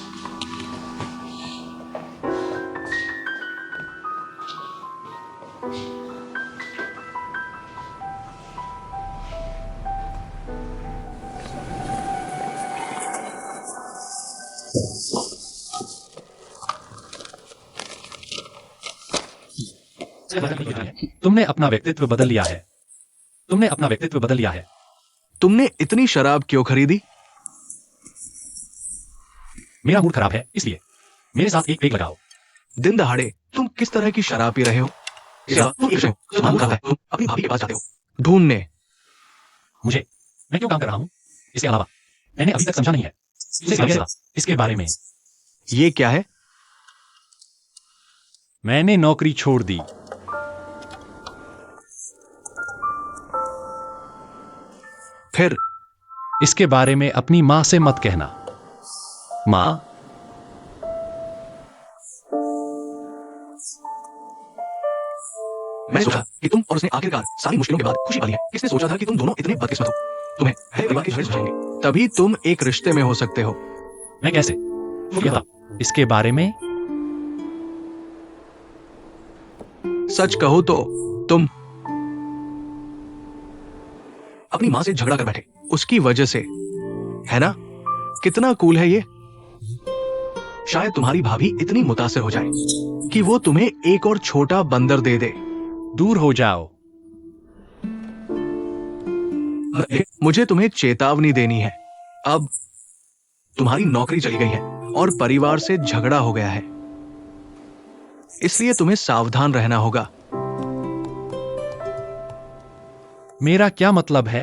तुमने अपना व्यक्तित्व बदल लिया है, तुमने अपना व्यक्तित्व बदल लिया है। तुमने इतनी शराब क्यों खरीदी? मेरा मूड खराब है, इसलिए मेरे साथ एक पेग लगाओ। दिन दहाड़े तुम किस तरह की शराब पी रहे हो? तुम एक तुम अपनी भाभी के पास जाते हो ढूंढने। मैं क्यों काम कर रहा हूं? इसके अलावा मैंने अभी तक समझा नहीं है। इसके बारे में। ये क्या है? मैंने नौकरी छोड़ दी। फिर इसके बारे में अपनी मां से मत कहना। मां, मैंने सोचा कि तुम और उसने आखिरकार सारी मुश्किलों के बाद खुशी पाली है। किसने सोचा था कि तुम दोनों इतने बदकिस्मत हो? तुम्हें हर परिवार के झगड़े सुलझाएंगे, तभी तुम एक रिश्ते में हो सकते हो। मैं कैसे? क्या था? इसके बारे में सच कहो तो तुम अपनी मां से झगड़ा कर बैठे उसकी वजह से, है ना? कितना कूल है ये। शायद तुम्हारी भाभी इतनी मुतासिर हो जाए कि वो तुम्हें एक और छोटा बंदर दे दे। दूर हो जाओ। मुझे तुम्हें चेतावनी देनी है। अब तुम्हारी नौकरी चली गई है और परिवार से झगड़ा हो गया है, इसलिए तुम्हें सावधान रहना होगा। मेरा क्या मतलब है?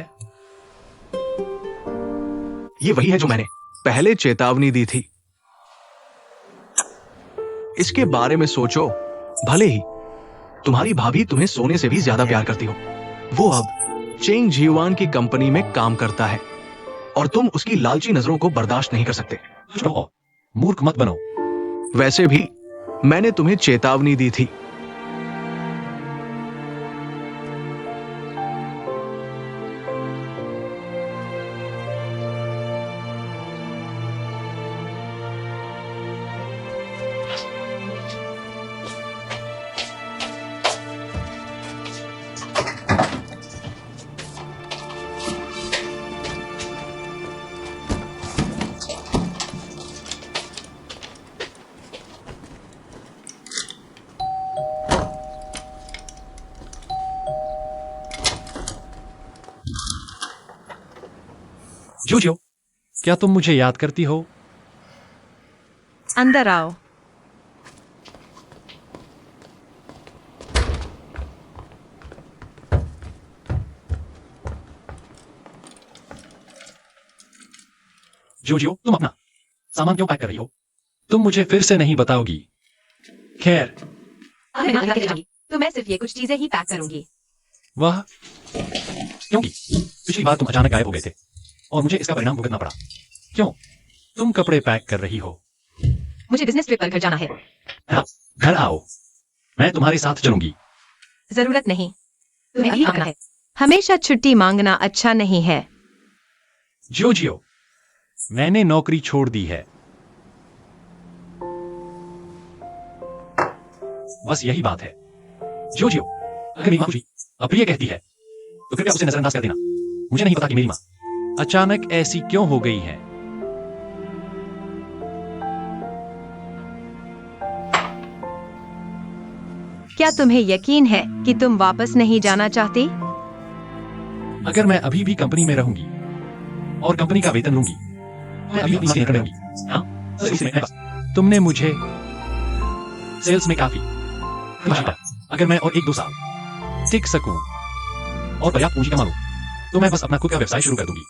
ये वही है जो मैंने पहले चेतावनी दी थी। इसके बारे में सोचो। भले ही तुम्हारी भाभी तुम्हें सोने से भी ज्यादा प्यार करती हो, वो अब चेंग जीवान की कंपनी में काम करता है और तुम उसकी लालची नजरों को बर्दाश्त नहीं कर सकते। मूर्ख मत बनो। वैसे भी मैंने तुम्हें चेतावनी दी थी। जूजियो, क्या तुम मुझे याद करती हो? अंदर आओ। जूजियो, तुम अपना सामान क्यों पैक कर रही हो? तुम मुझे फिर से नहीं बताओगी। खैर, तो मैं सिर्फ ये कुछ चीजें ही पैक करूंगी। वह क्योंकि पिछली बार तुम अचानक गायब हो गए थे और मुझे इसका परिणाम भुगतना पड़ा। क्यों? तुम कपड़े पैक कर रही हो। मुझे बिजनेस ट्रिप पर घर जाना है। हाँ, घर आओ, मैं तुम्हारे साथ चलूंगी। जरूरत नहीं, तुम्हें यही आना है। हमेशा छुट्टी मांगना अच्छा नहीं है। जूजियो, मैंने नौकरी छोड़ दी है। बस यही बात है। जूजियो, अगर मेरी मां मुझे अप्रिय कहती है तो कृपया उसे नजरअंदाज कर देना। मुझे नहीं पता कि मेरी मां अचानक ऐसी क्यों हो गई है। क्या तुम्हें यकीन है कि तुम वापस नहीं जाना चाहती? अगर मैं अभी भी कंपनी में रहूंगी और कंपनी का वेतन लूंगी, मैं अभी अपनी मां के निकट रहूंगी। हाँ, तो इसमें मैं बस। तुमने मुझे सेल्स में काफी अगर मैं और 1-2 साल टिक सकूं और पर्याप्त पूंजी कमा लूं, तो मैं बस अपना खुद का व्यवसाय शुरू कर दूंगी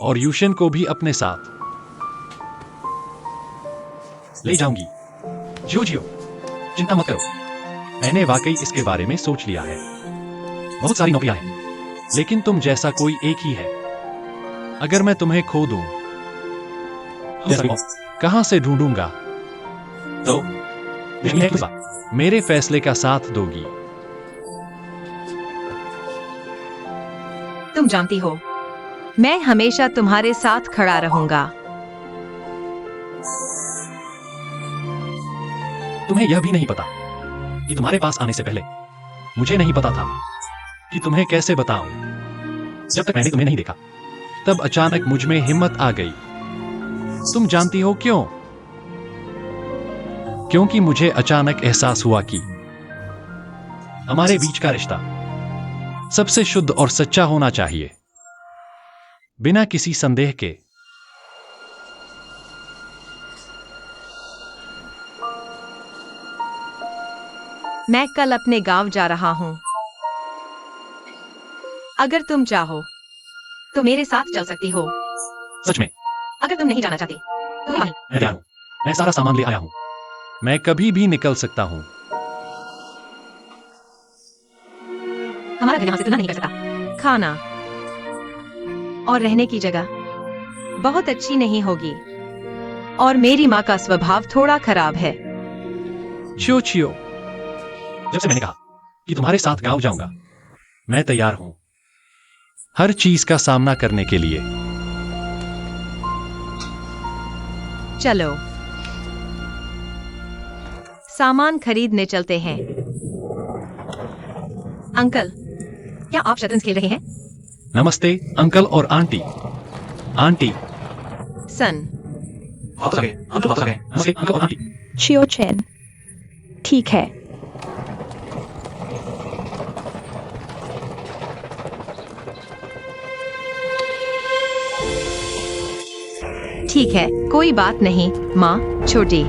और यूशन को भी अपने साथ ले जाऊंगी। जूजियो, चिंता मत करो, मैंने वाकई इसके बारे में सोच लिया है। बहुत सारी नौकरियां हैं, लेकिन तुम जैसा कोई एक ही है। अगर मैं तुम्हें खो दूं, कहां से ढूंढूंगा? तो नहीं है कुछ बात। मेरे फैसले का साथ दोगी? तुम जानती हो, मैं हमेशा तुम्हारे साथ खड़ा रहूंगा। तुम्हें यह भी नहीं पता कि तुम्हारे पास आने से पहले मुझे नहीं पता था कि तुम्हें कैसे बताऊं। जब तक मैंने तुम्हें नहीं देखा, तब अचानक मुझ में हिम्मत आ गई। तुम जानती हो क्यों? क्योंकि मुझे अचानक एहसास हुआ कि हमारे बीच का रिश्ता सबसे शुद्ध और सच्चा होना चाहिए, बिना किसी संदेह के। मैं कल अपने गांव जा रहा हूं। अगर तुम चाहो तो मेरे साथ चल सकती हो। सच में? अगर तुम नहीं जाना चाहती तो नहीं। मैं तैयार हूं। मैं सारा सामान ले आया हूं। मैं कभी भी निकल सकता हूं। हमारा घर यहाँ से तुलना नहीं कर सकता। खाना और रहने की जगह बहुत अच्छी नहीं होगी, और मेरी माँ का स्वभाव थोड़ा खराब है। चियो चियो, जब से मैंने कहा कि तुम्हारे साथ गांव जाऊंगा, मैं तैयार हूं हर चीज का सामना करने के लिए। चलो सामान खरीदने चलते हैं। अंकल, क्या आप शतरंज खेल रहे हैं? नमस्ते अंकल और आंटी। आंटी। सन, वापस आ गए, हम तो वापस आ गए। नमस्ते अंकल और आंटी। चियो चेन, ठीक है। ठीक है, कोई बात नहीं माँ। छोटी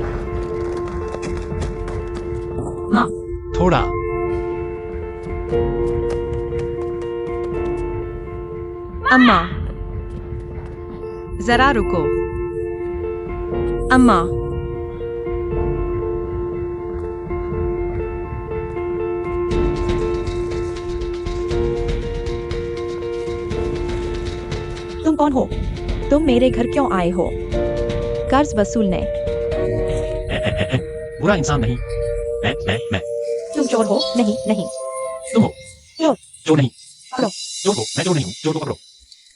माँ, थोड़ा। अम्मा जरा रुको। अम्मा, तुम कौन हो? तुम मेरे घर क्यों आए हो? कर्ज वसूलने? बुरा इंसान नहीं। मैं। तुम चोर हो? नहीं नहीं। तुम हो चोर। चोर नहीं। पकड़ो। चोर को मैं चोर नहीं हूं। चोर को पकड़ो।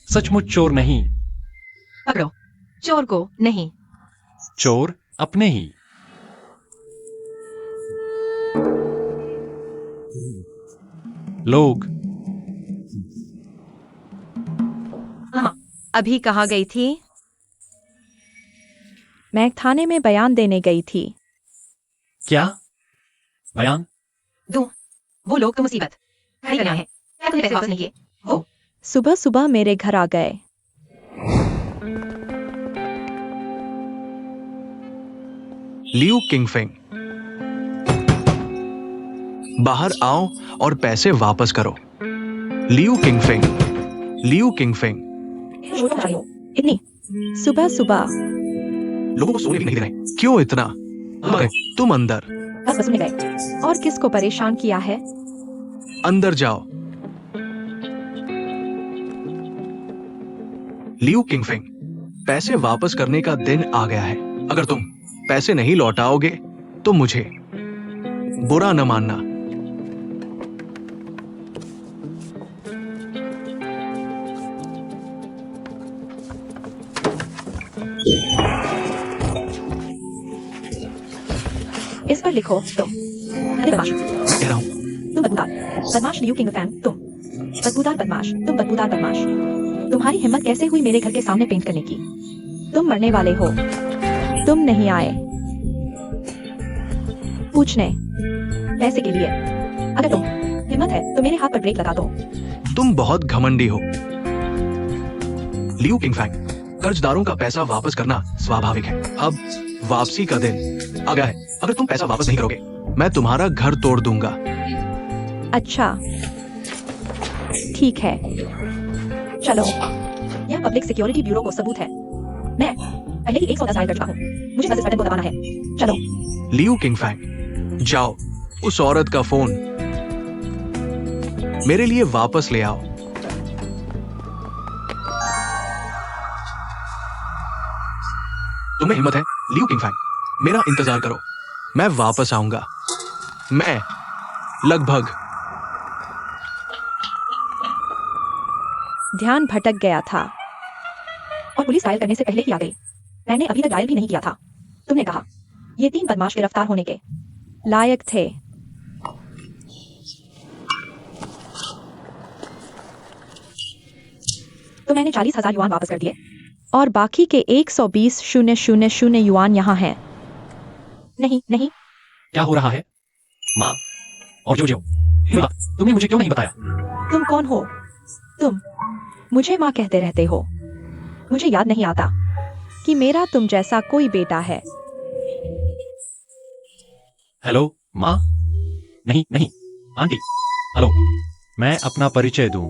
सचमुच चोर नहीं। पकड़ो चोर को। नहीं, चोर अपने ही। लोग। हाँ, अभी कहाँ गई थी? मैं थाने में बयान देने गई थी। क्या बयान? वो लोग तो मुसीबत खड़ी करना है। क्या तुमने पैसे वापस नहीं किए? वो सुबह सुबह मेरे घर आ गए। लियू किंगफिंग, बाहर आओ और पैसे वापस करो। Liu Qingfeng, Liu Qingfeng. इतनी सुबह सुबह? लोगों को सोने भी नहीं दे रहे। क्यों इतना? अरे, तुम अंदर बस वसूलने गए। और किसको परेशान किया है? अंदर जाओ। लियू किंगफिंग, पैसे वापस करने का दिन आ गया है। अगर तुम पैसे नहीं लौटाओगे तो मुझे बुरा न मानना। इस पर लिखो तुम। बदमाश। मैं कह रहा हूं, तुम बदबूदार बदमाश लियू किंग फैन। तुम बदबूदार बदमाश। तुम बदबूदार बदमाश। तुम्हारी हिम्मत कैसे हुई मेरे घर के सामने पेंट करने की? तुम मरने वाले हो। तुम नहीं आए पूछने पैसे के लिए। अगर तुम हिम्मत है तो मेरे हाथ पर ब्रेक लगा दो। तुम बहुत घमंडी हो। लियू किंगफैंग, कर्जदारों का पैसा वापस करना स्वाभाविक है। अब वापसी का दिन आ गया है। अगर तुम पैसा वापस नहीं करोगे, मैं तुम्हारा घर तोड़ दूंगा। अच्छा ठीक है, चलो। यह पब्लिक सिक्योरिटी ब्यूरो को सबूत है। मैं पहले ही 110 डायल कर चुका हूँ। मुझे बस इस बटन को दबाना है। चलो। लियू किंगफैंग, जाओ उस औरत का फोन मेरे लिए वापस ले आओ। तुम्हें हिम्मत है लियू किंगफैंग, मेरा इंतजार करो, मैं वापस आऊंगा। मैं लगभग। ध्यान भटक गया था और पुलिस डायल करने से पहले ही आ गई। मैंने अभी तक डायल भी नहीं किया था। तुमने कहा ये 3 बदमाश गिरफ्तार होने के लायक थे। तो मैंने 40,000 युआन वापस कर दिए और बाकी के 120,000 युआन यहाँ हैं। नहीं नहीं, क्या हो रहा है? माँ और जोजो, तुमने मुझे क्यों नहीं बताया? तुम कौन हो? तुम मुझे माँ कहते रहते हो। मुझे याद नहीं आता कि मेरा तुम जैसा कोई बेटा है। हेलो माँ। नहीं नहीं आंटी, हेलो। मैं अपना परिचय दूं।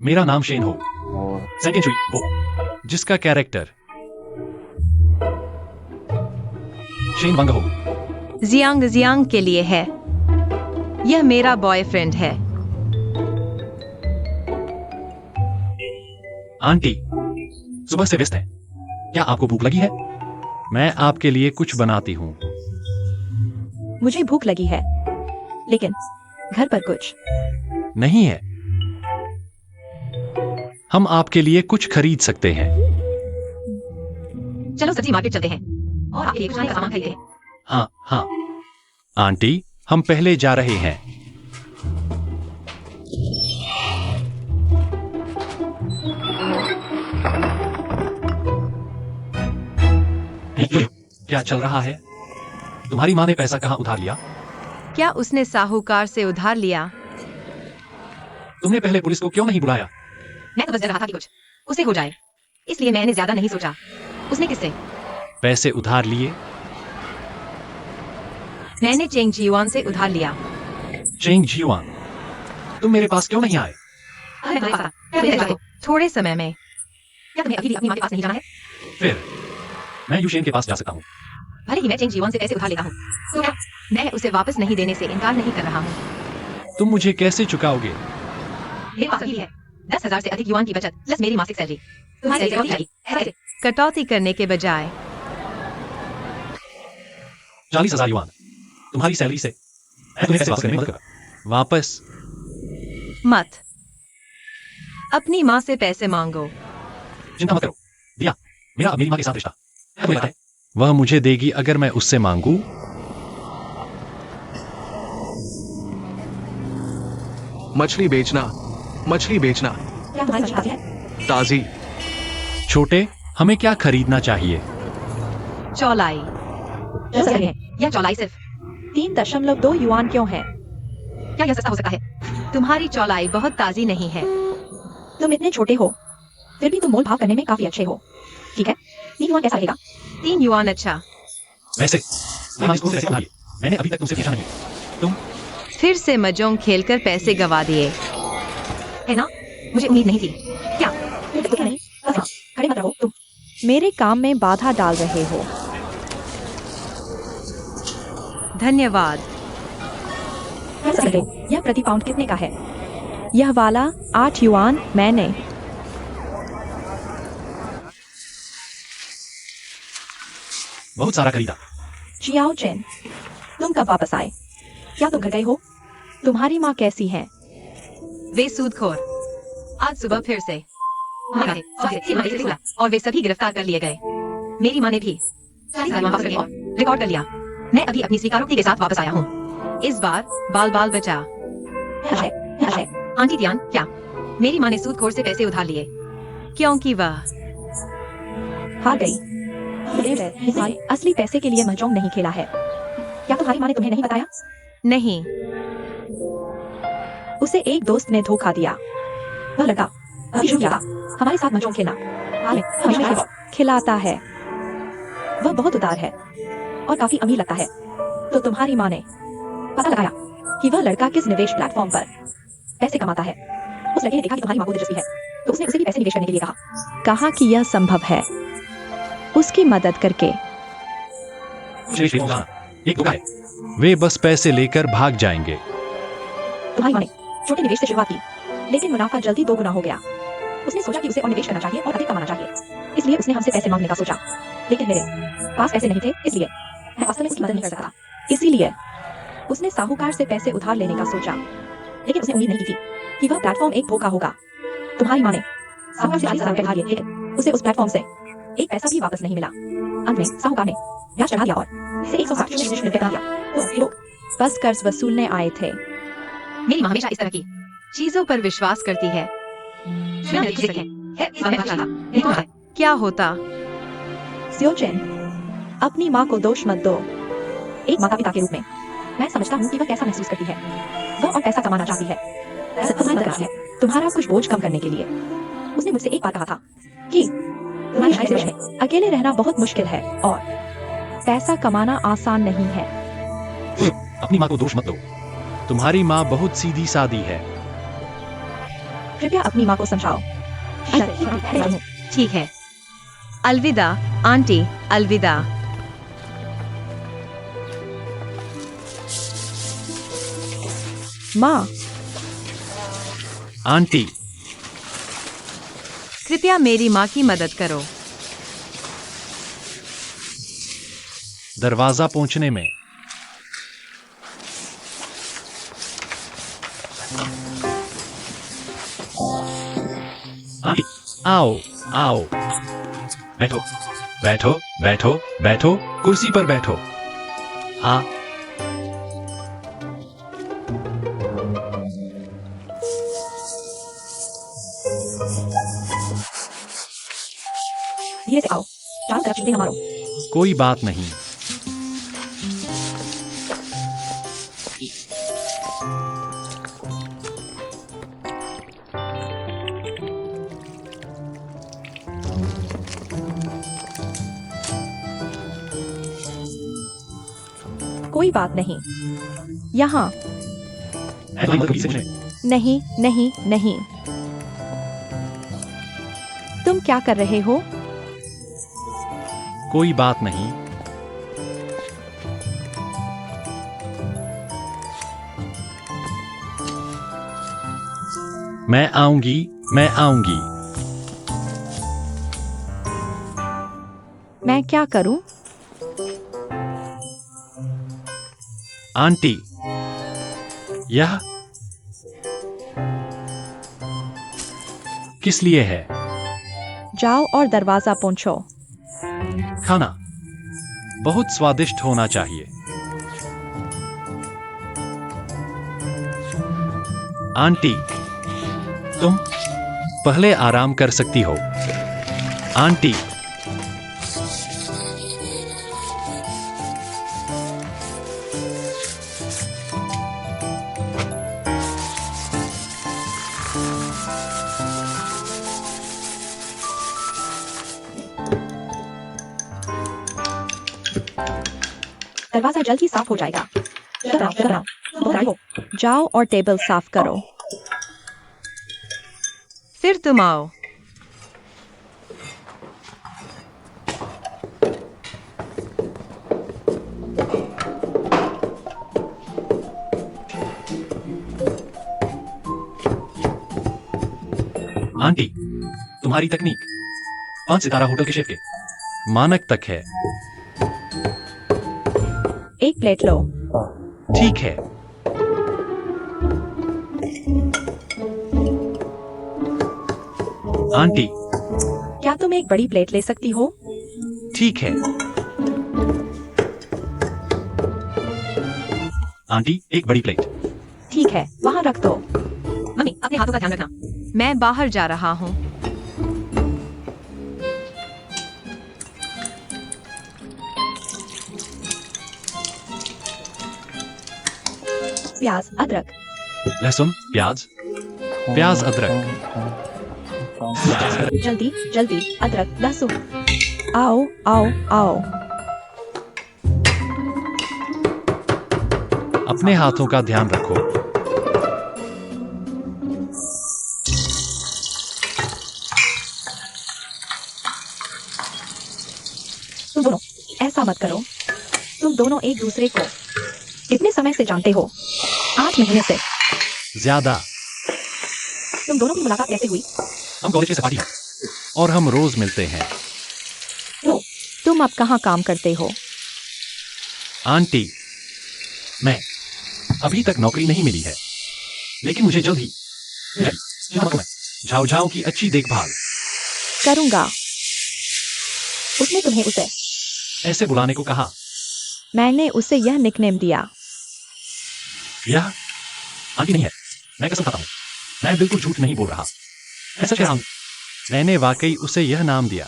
मेरा नाम शेन हो, सेकंड चुई हो, जिसका कैरेक्टर शेन वंग हो। जियांग जियांग के लिए है। यह मेरा बॉयफ्रेंड है। आंटी सुबह से व्यस्त है, क्या आपको भूख लगी है? मैं आपके लिए कुछ बनाती हूँ। मुझे भूख लगी है, लेकिन घर पर कुछ नहीं है। हम आपके लिए कुछ खरीद सकते हैं। चलो सब्जी मार्केट चलते हैं और आपके लिए कुछ खाने का सामान खरीदते हैं। हाँ हाँ आंटी, हम पहले जा रहे हैं। क्या चल रहा है? तुम्हारी माँ ने पैसा कहाँ उधार लिया? क्या उसने साहूकार से उधार लिया? तुमने पहले पुलिस को क्यों नहीं बुलाया? मैं तो बस डर रहा था कि कुछ उसे हो जाए, इसलिए मैंने ज्यादा नहीं सोचा। उसने किससे? पैसे उधार लिए? मैंने चेंग जीवान से उधार लिया। चेंग जीवान, तुम मेरे पास क्यों नहीं आए? थोड़े समय में। क्या तुम्हें अभी भी अपनी माँ के पास नहीं जाना है? फिर मैं यूशेन के पास जा सकता हूँ। भले ही मैं चेंग जीवान से पैसे उधार लेता हूँ, तो क्या मैं उसे वापस नहीं देने से इनकार नहीं कर रहा हूँ। तुम मुझे कैसे चुकाओगे? मेरे पास अभी भी है 10,000 से अधिक युआन की बचत प्लस मेरी मासिक सैलरी। तुम्हारी सैलरी चाहिए ऐसे कटौती करने के बजाय 40,000 युआन तुम्हारी सैलरी से मैं तुम्हें पैसे वापस करने में मदद करूंगा। वापस मत। अपनी माँ से पैसे मांगो। चिंता मत करो दिया, मेरा अब मेरी माँ के साथ रिश्ता है। तुम्हें लगता है वह मुझे देगी अगर मैं उससे मांगू? मछली बेचना, मछली बेचना। क्या तुम्हारी मछली है? ताजी। छोटे, हमें क्या खरीदना चाहिए? चौलाई। जो सही है। यह चौलाई सिर्फ 3.2 युआन क्यों है? क्या यह सस्ता हो सकता है? तुम्हारी चौलाई बहुत ताजी नहीं है। तुम इतने छोटे हो, फिर भी तुम मोल भाव करने में काफी अच्छे हो। ठीक है, 3 युआन कैसा रहेगा? 3 युआन अच्छा। वैसे मैं इसको कैसे उठा लिया? मैंने अभी तक तुमसे पूछा नहीं। तुम फिर से मजोंग खेलकर पैसे गवा दिए है ना? मुझे उम्मीद नहीं थी। क्या? तो नहीं, बस हाँ, खड़े मत रहो तुम। मेरे काम में बाधा डाल रहे हो। धन्यवाद। यह प्रति पाउंड कितने का है? यह वाला 8 युआन। मैंने बहुत सारा खरीदा। चियाओ चेन, तुम कब वापस आए? क्या तुम घर गए हो? तुम्हारी माँ कैसी है? वे सूदखोर आज सुबह फिर से और वे सभी गिरफ्तार कर लिए गए। मेरी माँ ने भी रिकॉर्ड कर लिया। मैं अभी अपनी स्वीकारोक्ति के साथ वापस आया हूँ। इस बार बाल बाल बचा। आंटी ध्यान, क्या मेरी माँ ने सूदखोर से पैसे उधार लिए क्योंकि वह हार गई। असली पैसे के लिए महजोंग नहीं खेला है। क्या तुम्हारी माँ ने तुम्हें नहीं बताया? नहीं। उसे एक दोस्त ने धोखा दिया। वह लड़का अभी शुरू किया था हमारे साथ महजोंग खेलना। हमें खिलाता है। वह बहुत उदार है और काफी अमीर लगता है। तो तुम्हारी माँ ने पता लगाया कि वह लड़का किस निवेश प्लेटफॉर्म पर पैसे कमाता है। उस लड़के ने देखा कि तुम्हारी माँ को दिलचस्पी है, तो उसने उसे भी पैसे निवेश करने के लिए कहा कि यह संभव है उसकी मदद करके। एक धोखा है। वे बस पैसे लेकर भाग जाएंगे। तुम्हारी माँ ने छोटे निवेश से शुरुआत की, लेकिन मुनाफा जल्दी 2 गुना हो गया। उसने सोचा कि उसे और निवेश करना चाहिए और अधिक कमाना चाहिए, इसलिए उसने हमसे पैसे मांगने का सोचा। लेकिन मेरे पास पैसे नहीं थे, इसलिए मैं वास्तव में उसकी मदद नहीं कर सकता। इसीलिए उसने साहूकार से पैसे उधार लेने का सोचा, लेकिन उसने उम्मीद नहीं की थी कि वह प्लेटफॉर्म एक धोखा होगा। तुम्हारी माँ ने साहूकार से 40,000 रुपए उधार लिए, लेकिन उसे उस प्लेटफॉर्म से एक पैसा भी वापस नहीं मिला। अंत में साहूकार ने ब्याज चढ़ा दिया और इसे 160 रुपए कर दिया। तो ये लोग बस कर्ज वसूलने आए थे। मेरी माँ हमेशा इस तरह की चीजों पर विश्वास करती है। क्या होता? स्योचेन, अपनी माँ को दोष मत दो। एक माता पिता के रूप में मैं समझता हूँ कि वह कैसा महसूस करती है। वह और पैसा कमाना चाहती है। तुम्हारी तरह है, तुम्हारा कुछ बोझ कम करने के लिए। उसने मुझसे एक बार कहा था कि तुम्हारी शादी से पहले अकेले रहना बहुत मुश्किल है और पैसा कमाना आसान नहीं है। अपनी माँ को दोष मत दो। तुम्हारी माँ बहुत सीधी सादी है। कृपया अपनी माँ को समझाओ। ठीक है। अलविदा आंटी, अलविदा। माँ, आंटी, कृपया मेरी माँ की मदद करो। दरवाजा पहुंचने में। आंटी, आओ आओ, बैठो बैठो बैठो बैठो, कुर्सी पर बैठो। हाँ, धीरे से आओ, चारों तरफ चीजें न मारो। कोई बात नहीं। कोई बात नहीं। यहाँ नहीं नहीं नहीं। तुम क्या कर रहे हो? कोई बात नहीं। मैं आऊंगी, मैं आऊंगी। मैं क्या करूं? आंटी, यह किस लिए है? जाओ और दरवाजा पोंछो। खाना बहुत स्वादिष्ट होना चाहिए। आंटी, तुम पहले आराम कर सकती हो। आंटी, दरवाजा जल्द ही साफ हो जाएगा। जाओ और टेबल साफ करो। फिर तुम आओ। आंटी, तुम्हारी तकनीक 5 सितारा होटल के शेफ के मानक तक है। एक प्लेट लो। ठीक है। आंटी, क्या तुम एक बड़ी प्लेट ले सकती हो? ठीक है। आंटी, एक बड़ी प्लेट। ठीक है, वहाँ रख दो। मम्मी, अपने हाथों का ध्यान रखना। मैं बाहर जा रहा हूँ। प्याज, अदरक। लहसुन, प्याज, प्याज, अदरक। जल्दी जल्दी, अदरक, लहसुन। आओ आओ आओ। अपने हाथों का ध्यान रखो। तुम दोनों ऐसा मत करो। तुम दोनों एक दूसरे को कितने समय से जानते हो? 8 महीने से। ज्यादा। तुम दोनों की मुलाकात कैसे हुई? हम कॉलेज के सहपाठी हैं और हम रोज मिलते हैं। तो तुम तुम अब कहाँ काम करते हो? आंटी, मैं अभी तक नौकरी नहीं मिली है, लेकिन मुझे जल्द ही मैं झाओ झाओ की अच्छी देखभाल। करूंगा। उसने तुम्हें उसे ऐसे बुलाने को कहा। मैंने उसे यह निकनेम दिया। यह आंटी नहीं है, मैं कसम खाता हूँ, मैं बिल्कुल झूठ नहीं बोल रहा, मैं सच कह रहा हूँ। मैंने वाकई उसे यह नाम दिया।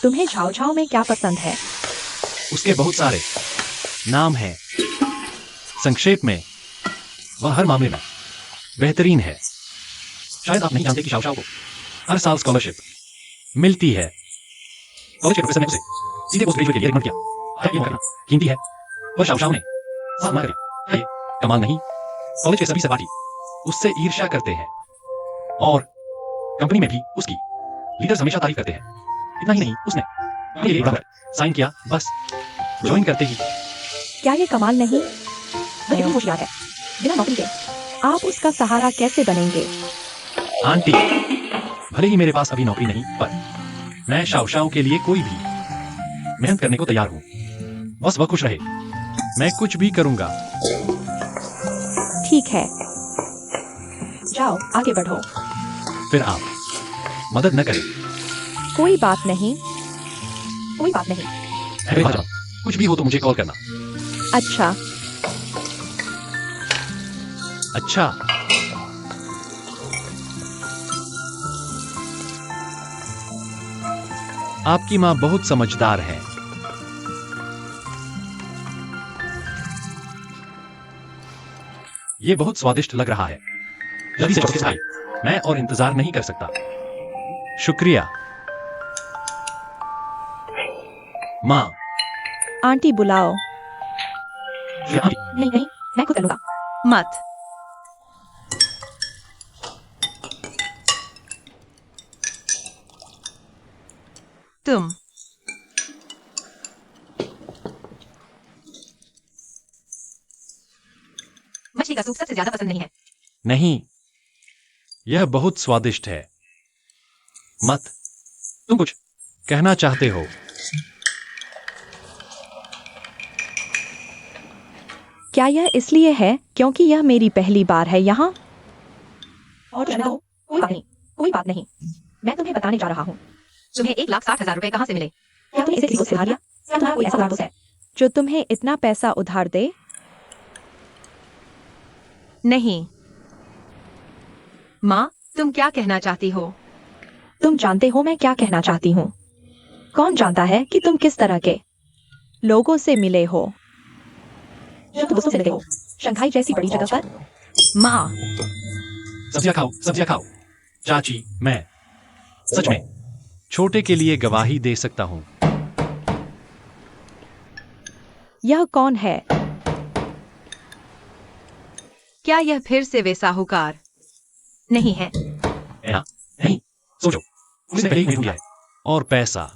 तुम्हें झाओ झाओ में क्या पसंद है? उसके बहुत सारे नाम हैं। संक्षेप में, वह हर मामले में बेहतरीन है। शायद आप नहीं जानते कि शाओ को हर साल स्कॉलरशिप मिलती है। कॉलेज के प्रोफेसर ने उसे सीधे पोस्ट ग्रेजुएट के लिए रिकमेंड किया। ये करना कीमती है। वह शाओ ने साथ ना करे। ये कमाल नहीं? कॉलेज के सभी सहपाठी उससे ईर्ष्या करते हैं और कंपनी में भी उसकी लीडर्स हमेशा तारीफ करते हैं। इतना ही नहीं, उसने अपने लिए साइन किया बस ज्वाइन करते ही। क्या ये कमाल नहीं? वह कितनी होशियार है। बिना नौकरी के आप उसका सहारा कैसे बनेंगे? आंटी, भले ही मेरे पास अभी नौकरी नहीं, पर मैं शाओ शाओ के लिए कोई भी मेहनत करने को तैयार हूँ। बस वह खुश रहे, मैं कुछ भी करूंगा। ठीक है, जाओ आगे बढ़ो। फिर आप मदद न करें। कोई बात नहीं, कोई बात नहीं। अरे आ जाओ, कुछ भी हो तो मुझे कॉल करना। अच्छा, अच्छा। आपकी माँ बहुत समझदार है। ये बहुत स्वादिष्ट लग रहा है। जल्दी से चौथे भाई, मैं और इंतजार नहीं कर सकता। शुक्रिया माँ। आंटी बुलाओ। ये आंटी, नहीं नहीं, मैं खुद कर लूंगा। मत। तुम मछली का सूप सबसे ज्यादा पसंद नहीं है। नहीं, यह बहुत स्वादिष्ट है। मत। तुम कुछ कहना चाहते हो? क्या यह इसलिए है क्योंकि यह मेरी पहली बार है यहाँ? और कुछ बताओ? कोई बात नहीं, कोई बात नहीं। मैं तुम्हें बताने जा रहा हूँ। तुम्हें 1,60,000 रुपए कहाँ से मिले? क्या तुमने इसे किसी दोस्त से उधार लिया? क्या तुम्हारा कोई ऐसा दोस्त है जो तुम्हें इतना पैसा उधार दे? नहीं। माँ, तुम क्या कहना चाहती हो? तुम जानते हो मैं क्या कहना चाहती हूँ? कौन जानता है कि तुम किस तरह के लोगों से मिले हो? जब तुम दोस्तों से मिले हो, शंघाई जैसी बड़ी जगह पर? माँ, सब्जियां खाओ, सब्जियां खाओ। चाची, मैं सच में छोटे के लिए गवाही दे सकता हूँ। यह कौन है? क्या यह फिर से वे साहूकार नहीं है? नहीं, सोचो, उसने पहले ही मिल लिया है और पैसा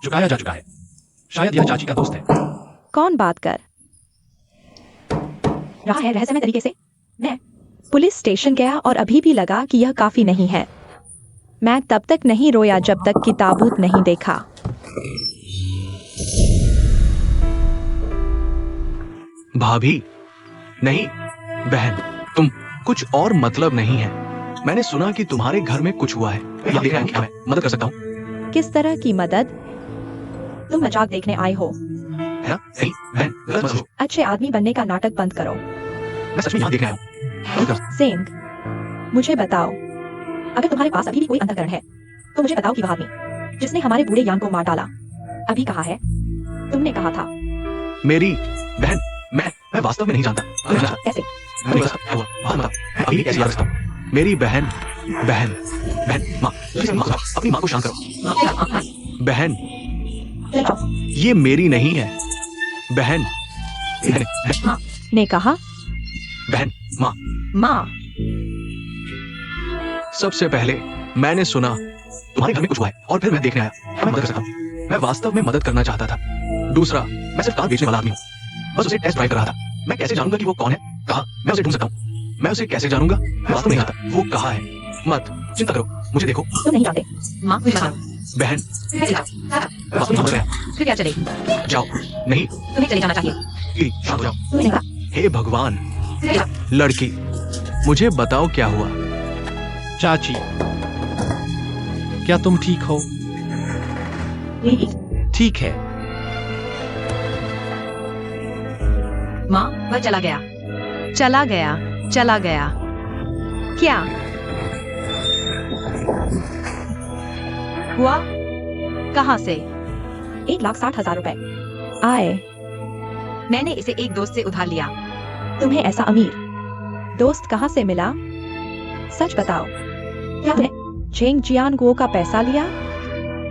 चुकाया जा चुका है। शायद यह चाची का दोस्त है। कौन बात कर रहा है रहस्यमय तरीके से? मैं पुलिस स्टेशन गया और अभी भी लगा कि यह काफी नहीं है। मैं तब तक नहीं रोया जब तक कि ताबूत नहीं देखा। भाभी, नहीं बहन, तुम कुछ और मतलब नहीं है। मैंने सुना कि तुम्हारे घर में कुछ हुआ है। यहाँ देखा है क्या मैं मदद कर सकता हूँ? किस तरह की मदद? तुम मजाक देखने आए हो? है ना? नहीं बहन, गलत मत समझो। अच्छे आदमी बनने का नाटक बंद करो। मैं सच में यहाँ देखने आया हूँ। मदद कर। सेंग, मुझे बताओ, अगर तुम्हारे पास अभी भी कोई अंतकरण है तो मुझे बताओ कि वह आदमी जिसने हमारे बूढ़े यान को मार डाला अभी कहाँ है? तुमने कहा था। मेरी बहन, मैं वास्तव में नहीं जानता। कैसे? मुझे बस क्या हुआ वहाँ मतलब मैं अभी भी कैसे याद रखता हूँ। मेरी बहन बहन बहन माँ, प्लीज अपनी माँ को शांत करो। बहन, चल जाओ। ये मेरी नहीं है। बहन, बहन, ने कहा। बहन, माँ। माँ, सबसे पहले मैंने सुना तुम्हारे घर में कुछ हुआ है और फिर मैं देखने आया। मैं मदद कर सकता हूँ। मैं वास्तव में मदद करना चाहता था। दूसरा, मैं सिर्फ कार बेचने वाला आदमी हूँ। बस उसे टेस्ट ड्राइव कर रहा था। मैं कैसे जानूंगा कि वो कौन है? कहा मैं उसे ढूंढ सकता हूँ। मैं उसे कैसे जानूंगा? बात नहीं आता वो कहाँ है। मत चिंता करो, मुझे देखो। तुम नहीं जानते। माँ मुझे बताओ। बहन चले जाओ। बात नहीं समझ रहे हैं। फिर क्या चले? जाओ। नहीं तुम्हें चले जाना चाहिए। प्लीज शांत हो जाओ। तुमने कहा हे भगवान, चले जाओ। लड़की मुझे बताओ क्या हुआ। चाची, क्या तुम ठीक हो? नहीं। ठीक है। माँ वह चला गया। चला गया। चला गया। क्या हुआ? कहाँ से? 1,60,000 रुपए आए। मैंने इसे एक दोस्त से उधार लिया। तुम्हें ऐसा अमीर दोस्त कहाँ से मिला? सच बताओ, क्या तुमने चेंग जियानगुओ का पैसा लिया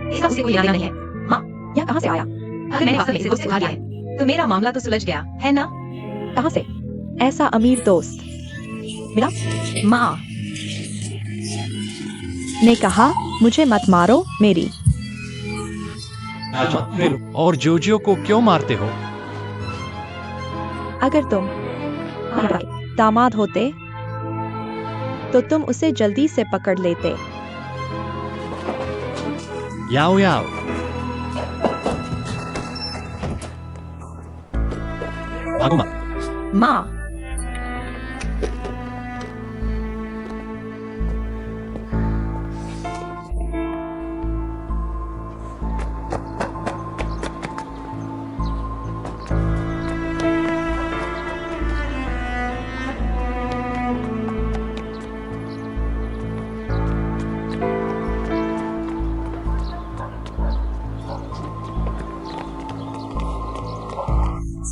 इसका उसे कोई लेना नहीं है। माँ या कहाँ से आया? अगर मैंने वास्तव में इसे दोस्त से उधार लिया है तो मेरा मामला तो सुलझ गया है ना? कहाँ से ऐसा अमीर दोस्त मिला? माँ ने कहा मुझे मत मारो मेरी। और जोजियो को क्यों मारते हो? अगर तुम दामाद होते तो तुम उसे जल्दी से पकड़ लेते। याओ याओ। भागो मत। माँ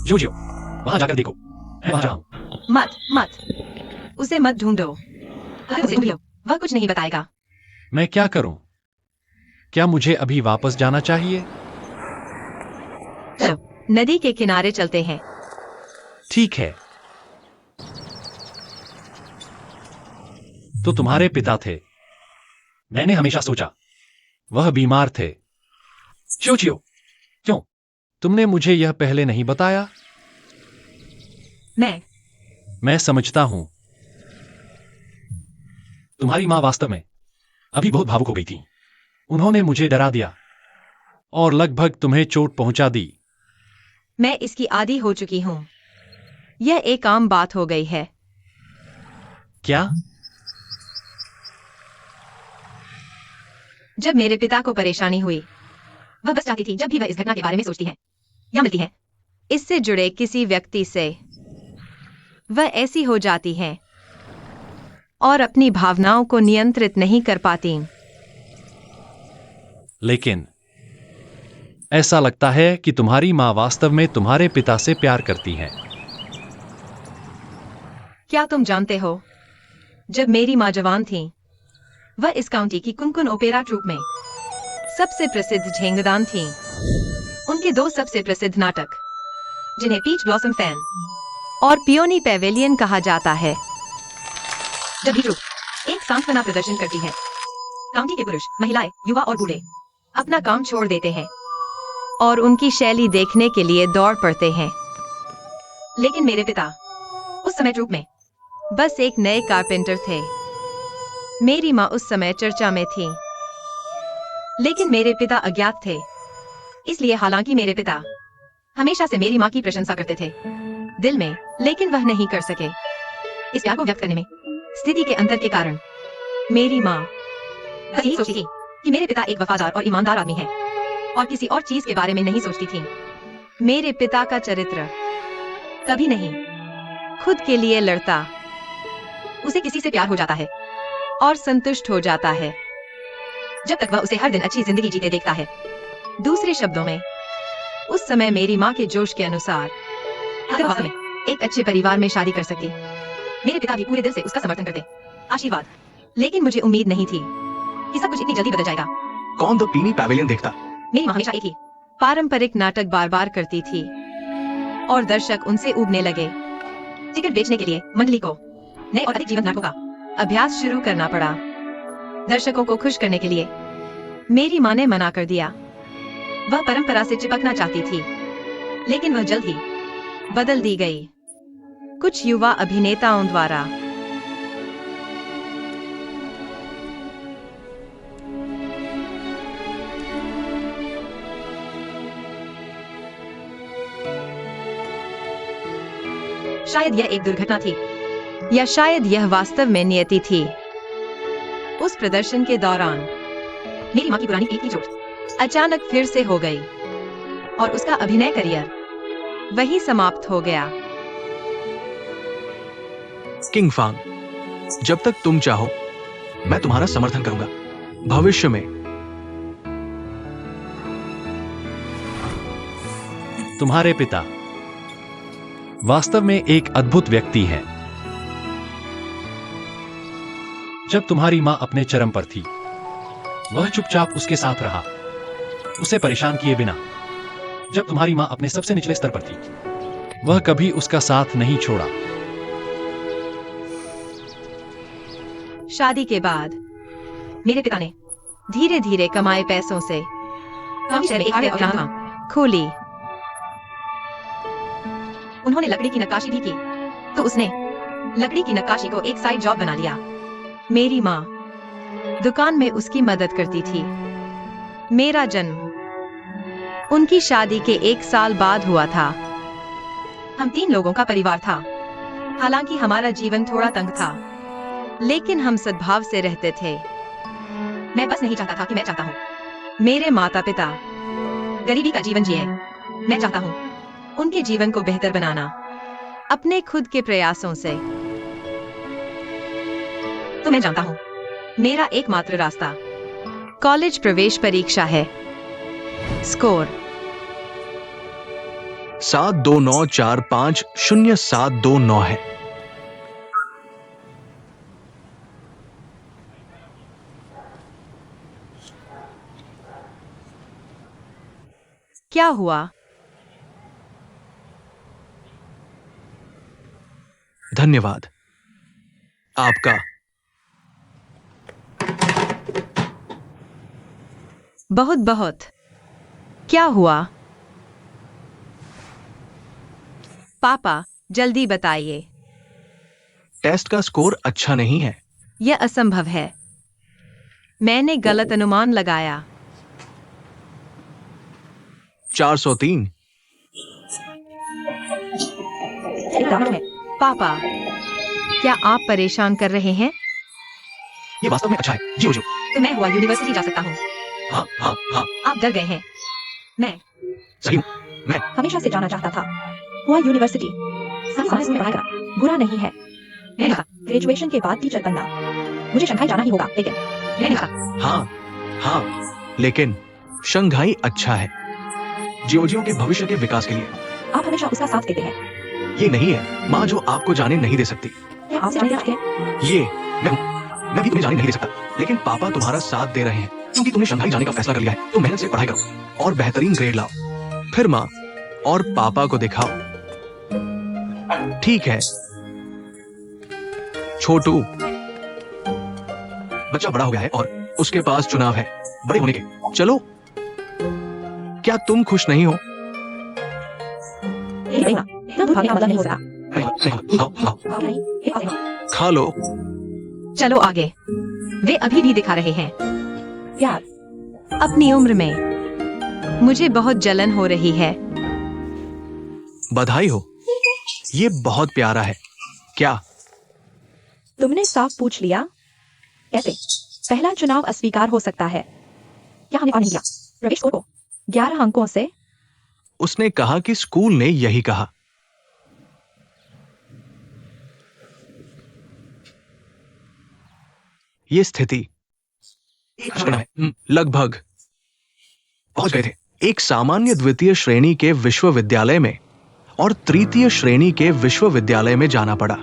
जोजियो, वहां जाकर देखो। मैं वहां जाऊं। मत मत उसे मत ढूंढो। अगर उसे ढूंढ लो वह कुछ नहीं बताएगा। मैं क्या करूं? क्या मुझे अभी वापस जाना चाहिए? चलो नदी के किनारे चलते हैं। ठीक है। तो तुम्हारे पिता थे। मैंने हमेशा सोचा वह बीमार थे। जोजियो, क्यों तुमने मुझे यह पहले नहीं बताया? मैं समझता हूं। तुम्हारी मां वास्तव में अभी बहुत भावुक हो गई थी। उन्होंने मुझे डरा दिया और लगभग तुम्हें चोट पहुंचा दी। मैं इसकी आदी हो चुकी हूँ। यह एक आम बात हो गई है। क्या? जब मेरे पिता को परेशानी हुई वह बस चाहती थी जब भी वह इस घटना के बारे में सोचती है या मिलती है इससे जुड़े किसी व्यक्ति से वह ऐसी हो जाती है और अपनी भावनाओं को नियंत्रित नहीं कर पाती। लेकिन ऐसा लगता है कि तुम्हारी मां वास्तव में तुम्हारे पिता से प्यार करती है। क्या तुम जानते हो जब मेरी माँ जवान थी वह इस काउंटी की कुनकुन ओपेरा ट्रूप में सबसे प्रसिद्ध झेंगदान थी। उनके दो सबसे प्रसिद्ध नाटक जिन्हें पीच ब्लॉसम फैन और पियोनी पेवेलियन कहा जाता है। जब भी ट्रूप एक सांत्वना प्रदर्शन करती है काउंटी के पुरुष, महिलाएं, युवा और बूढ़े अपना काम छोड़ देते हैं और उनकी शैली देखने के लिए दौड़ पड़ते हैं। लेकिन मेरे पिता उस समय ट्रूप में बस एक नए कारपेंटर थे। मेरी माँ उस समय चर्चा में थी लेकिन मेरे पिता अज्ञात थे। इसलिए हालांकि मेरे पिता हमेशा से मेरी माँ की प्रशंसा करते थे दिल में, लेकिन वह नहीं कर सके। इस प्यार को व्यक्त करने में स्थिति के अंतर के कारण मेरी माँ बस यही सोचती थी कि मेरे पिता एक वफादार और ईमानदार आदमी है और किसी और चीज के बारे में नहीं सोचती थी। मेरे पिता का चरित्र कभी नहीं खुद के लिए लड़ता। उसे किसी से प्यार हो जाता है और संतुष्ट हो जाता है जब तक वह उसे हर दिन अच्छी जिंदगी जीते देखता है। दूसरे शब्दों में उस समय मेरी माँ के जोश के अनुसार अगर वास्तव में एक अच्छे परिवार में शादी कर सकती मेरे पिता भी पूरे दिल से उसका समर्थन करते। आशीर्वाद। लेकिन मुझे उम्मीद नहीं थी कि सब कुछ इतनी जल्दी बदल जाएगा। कौन द पीनी पैवेलियन देखता? मेरी माँ हमेशा एक ही पारंपरिक नाटक बार बार करती थी और दर्शक उनसे उबने लगे। टिकट बेचने के लिए मंडली को नए और अधिक जीवंत नाटकों का अभ्यास शुरू करना पड़ा। दर्शकों को खुश करने के लिए मेरी माँ ने मना कर दिया। वह परंपरा से चिपकना चाहती थी लेकिन वह जल्द ही बदल दी गई। कुछ युवा अभिनेताओं द्वारा। शायद यह एक दुर्घटना थी, या शायद यह वास्तव में नियति थी। उस प्रदर्शन के दौरान मेरी मां की पुरानी पीठ की चोट अचानक फिर से हो गई और उसका अभिनय करियर वही समाप्त हो गया। किंग फांग, जब तक तुम चाहो मैं तुम्हारा समर्थन करूंगा। भविष्य में तुम्हारे पिता वास्तव में एक अद्भुत व्यक्ति हैं। जब तुम्हारी मां अपने चरम पर थी, वह चुपचाप उसके साथ रहा, उसे परेशान किए बिना। जब तुम्हारी मां अपने सबसे निचले स्तर पर थी, वह कभी उसका साथ नहीं छोड़ा। शादी के बाद मेरे पिता ने धीरे धीरे कमाए पैसों से खोली। उन्होंने लकड़ी की नक्काशी भी की, तो उसने लकड़ी की नक्काशी को एक साइड जॉब बना लिया। मेरी माँ दुकान में उसकी मदद करती थी। मेरा जन्म उनकी शादी के 1 साल बाद हुआ था। हम 3 लोगों का परिवार था। हालांकि हमारा जीवन थोड़ा तंग था, लेकिन हम सद्भाव से रहते थे। मैं बस नहीं चाहता था कि मैं चाहता हूँ मेरे माता पिता गरीबी का जीवन जिए। मैं चाहता हूँ उनके जीवन को बेहतर बनाना अपने खुद के प्रयासों से। तो मैं जानता हूँ मेरा एकमात्र रास्ता कॉलेज प्रवेश परीक्षा है। स्कोर 7294500729 है। क्या हुआ? धन्यवाद आपका। बहुत बहुत। क्या हुआ? पापा जल्दी बताइए। टेस्ट का स्कोर अच्छा नहीं है। यह असंभव है। मैंने गलत अनुमान लगाया। 403। पापा, क्या आप परेशान कर रहे हैं? ये वास्तव में अच्छा है। जी जी। तो मैं हुआ यूनिवर्सिटी जा सकता हूँ। हाँ हाँ हाँ। आप डर गए हैं। मैं सही हूँ। मैं हमेशा से जाना चाहता था। हुआ यूनिवर्सिटी सही समय में पढ़ाई करना बुरा नहीं है। ग्रेजुएशन के बाद टीचर बनना मुझे शंघाई जाना ही होगा, लेकिन हाँ हाँ, लेकिन शंघाई अच्छा है जियोजियो के भविष्य के विकास के लिए। आप हमेशा उसका साथ देते हैं। ये नहीं है माँ जो आपको जाने नहीं दे सकती। ये आपसे जाने चाहते हैं। ये मैं भी तुम्हें जाने नहीं दे सकता, लेकिन पापा तुम्हारा साथ दे रहे हैं क्योंकि तुमने शंघाई जाने का फैसला कर लिया है। तो मेहनत से पढ़ाई करो और बेहतरीन ग्रेड लाओ, फिर माँ और पापा को दिखाओ। ठीक है छोटू, बच्चा बड़ा हो गया है और उसके पास चुनाव है बड़े होने के। चलो, क्या तुम खुश नहीं हो? नहीं ना, इतना दूर भागने का मतलब नहीं हो सकता। खा लो। चलो आगे। वे अभी भी दिखा रहे हैं प्यार। अपनी उम्र में। मुझे बहुत जलन हो रही है। बधाई हो, ये बहुत प्यारा है। क्या तुमने साफ पूछ लिया? कैसे? पहला चुनाव अस्वीकार हो सकता है। क्या हमने नहीं किया? प्रवेश स्कोर को 11 अंकों से। उसने कहा कि स्कूल ने यही कहा। ये स्थिति लगभग पहुंच गए थे। एक सामान्य द्वितीय श्रेणी के विश्वविद्यालय में और तृतीय श्रेणी के विश्वविद्यालय में जाना पड़ा।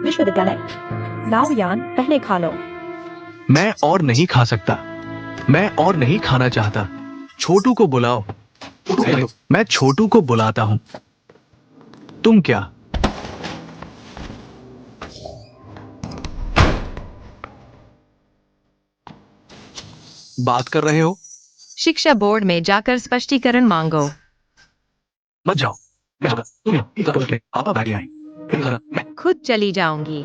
विश्वविद्यालय। लाओ यान, पहले खा लो। मैं और नहीं खा सकता। मैं और नहीं खाना चाहता। छोटू को बुलाओ। मैं छोटू को बुलाता हूं। तुम क्या बात कर रहे हो? शिक्षा बोर्ड में जाकर स्पष्टीकरण मांगो। मत जाओ। मैं होगा तुम्हें पापा बैठ आए। मैं खुद चली जाऊंगी।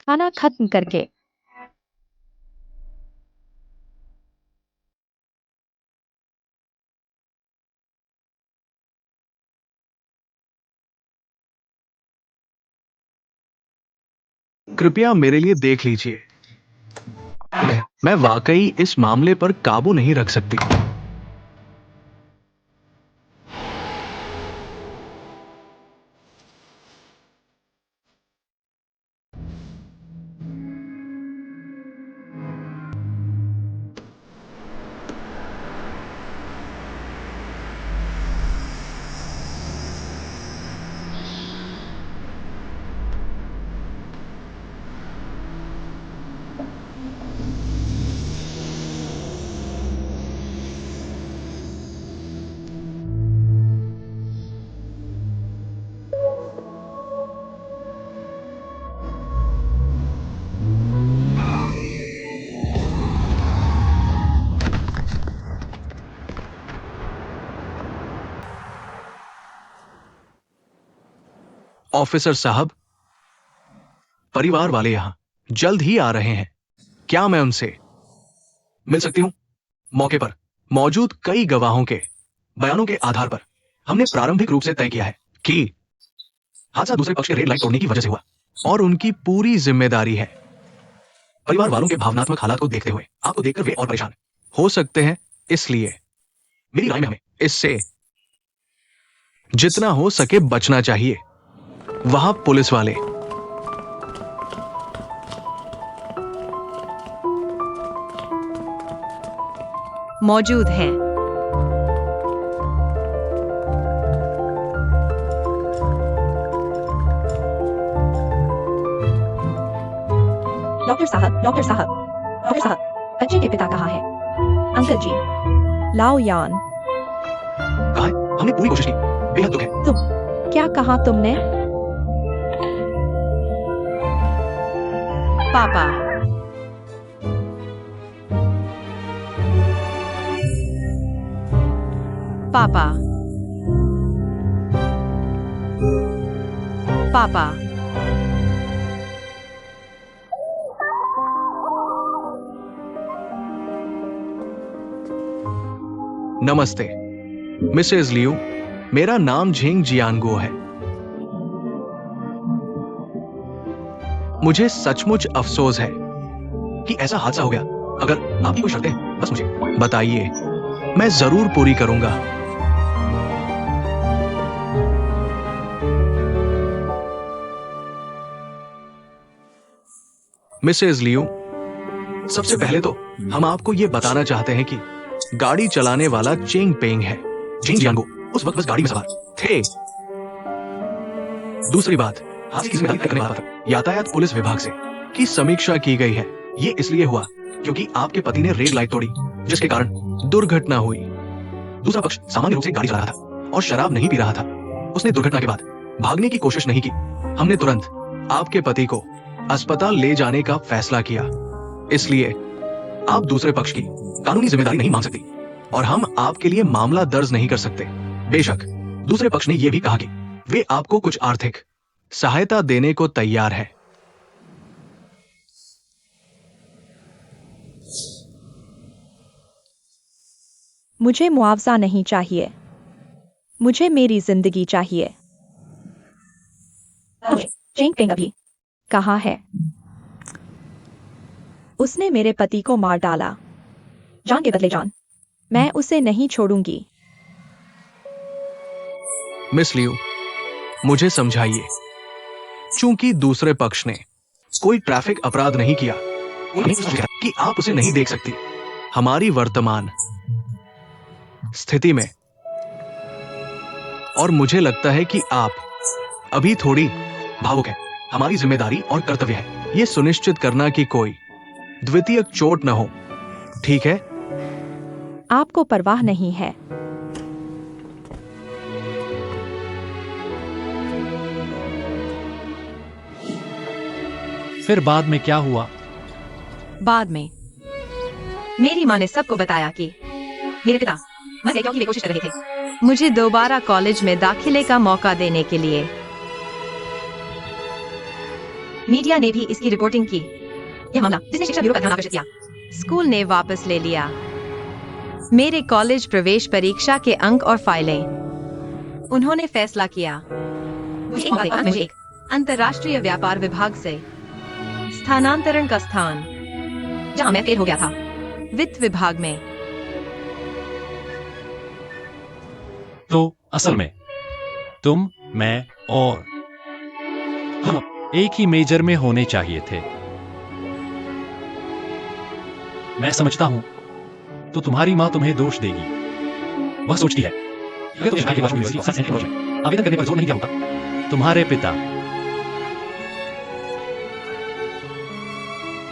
खाना खत्म करके कृपया मेरे लिए देख लीजिए। मैं वाकई इस मामले पर काबू नहीं रख सकती। ऑफिसर साहब, परिवार वाले यहां जल्द ही आ रहे हैं। क्या मैं उनसे मिल सकती हूं? मौके पर मौजूद कई गवाहों के बयानों के आधार पर हमने प्रारंभिक रूप से तय किया है कि हादसा दूसरे पक्ष के रेड लाइट तोड़ने की वजह से हुआ और उनकी पूरी जिम्मेदारी है। परिवार वालों के भावनात्मक हालात को देखते हुए आपको देखकर वे और परेशान हो सकते हैं, इसलिए मेरी राय में हमें इससे जितना हो सके बचना चाहिए। वहां पुलिस वाले मौजूद हैं। डॉक्टर साहब, डॉक्टर साहब, डॉक्टर साहब, बच्चे के पिता कहाँ है? अंकल जी, लाओ यान। कहा है, हमने पूरी कोशिश की। बेहद दुख है। क्या कहा तुमने? पापा। पापा। पापा। नमस्ते मिसेज लियू, मेरा नाम झेंग जियानगो है। मुझे सचमुच अफसोस है कि ऐसा हादसा हो गया। अगर आपकी कोई शर्तें हैं, बस मुझे बताइए, मैं जरूर पूरी करूंगा। मिसेज लियू, सबसे पहले तो हम आपको यह बताना चाहते हैं कि गाड़ी चलाने वाला चेंग पेंग है। झेंग जियानगो उस वक्त बस गाड़ी में सवार थे। दूसरी बात, हादसे की जिम्मेदारी तय करने वाला था यातायात पुलिस विभाग से की समीक्षा की गई है। ये इसलिए हुआ क्योंकि आपके पति ने रेड लाइट तोड़ी, जिसके कारण दुर्घटना हुई। दूसरा पक्ष सामान्य रूप से गाड़ी चला रहा था और शराब नहीं पी रहा था। उसने दुर्घटना के बाद भागने की कोशिश नहीं की। हमने तुरंत आपके पति को अस्पताल ले जाने का फैसला किया। इसलिए आप दूसरे पक्ष की कानूनी जिम्मेदारी नहीं मांग सकती और हम आपके लिए मामला दर्ज नहीं कर सकते। बेशक दूसरे पक्ष ने यह भी कहा कि वे आपको कुछ आर्थिक सहायता देने को तैयार है। मुझे मुआवजा नहीं चाहिए, मुझे मेरी जिंदगी चाहिए। चेंग पेंग अभी कहाँ है? उसने मेरे पति को मार डाला, जान के बदले जान। मैं उसे नहीं छोड़ूंगी। मिस लियू, मुझे समझाइए। चूंकि दूसरे पक्ष ने कोई ट्रैफिक अपराध नहीं किया, उन्हें सोचा कि आप उसे नहीं देख सकती। हमारी वर्तमान स्थिति में और मुझे लगता है कि आप अभी थोड़ी भावुक हैं। हमारी जिम्मेदारी और कर्तव्य है यह सुनिश्चित करना कि कोई द्वितीय चोट न हो, ठीक है? आपको परवाह नहीं है। फिर बाद में क्या हुआ? बाद में मेरी माँ ने सबको बताया कि मेरे पिता मर गए क्योंकि वे कोशिश कर रहे थे मुझे दोबारा कॉलेज में दाखिले का मौका देने के लिए। मीडिया ने भी इसकी रिपोर्टिंग की। यह मामला जिसने शिक्षा ब्यूरो का ध्यान आकर्षित किया, स्कूल ने वापस ले लिया मेरे कॉलेज प्रवेश परीक्षा के अंक और फाइलें। उन्होंने फैसला किया मुझे एक अंतर्राष्ट्रीय व्यापार विभाग से स्थानांतरण का स्थान, जहां मैं फेल हो गया था, वित्त विभाग में। तो असल में तुम, मैं और हम एक ही मेजर में होने चाहिए थे। मैं समझता हूं तो तुम्हारी मां तुम्हें दोष देगी। वह सोचती है अगर तुम शिकागो के university of science and technology में आवेदन करने पर जोर नहीं दिया होता, तुम्हारे पिता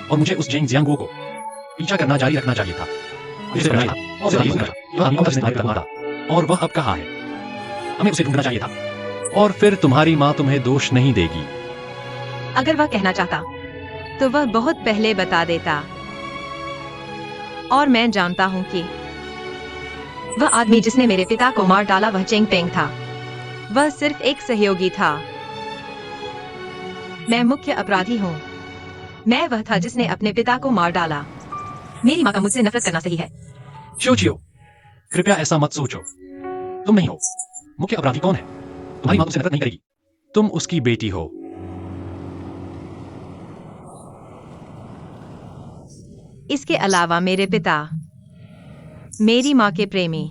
और मुझे उस जेंग जियांगो को पीछा करना जारी रखना चाहिए था। जिसे बनाया था और उसे जारी रखा, वह आदमी जिसने तुम्हारे पिता को मारा, और वह अब कहाँ है? हमें उसे ढूंढना चाहिए था। और फिर तुम्हारी मां तुम्हें दोष नहीं देगी। अगर वह कहना चाहता तो वह बहुत पहले बता देता। और मैं जानता हूं कि वह आदमी जिसने मेरे पिता को मार डाला वह चेंग पेंग था। वह सिर्फ एक सहयोगी था। मैं मुख्य अपराधी हूं। मैं वह था जिसने अपने पिता को मार डाला। मेरी माँ का मुझसे नफरत करना सही है। चियो, कृपया ऐसा मत सोचो। तुम नहीं हो। मुख्य अपराधी कौन है? तुम्हारी मां तुमसे नफरत नहीं करेगी। तुम उसकी बेटी हो। इसके अलावा मेरे पिता मेरी माँ के प्रेमी।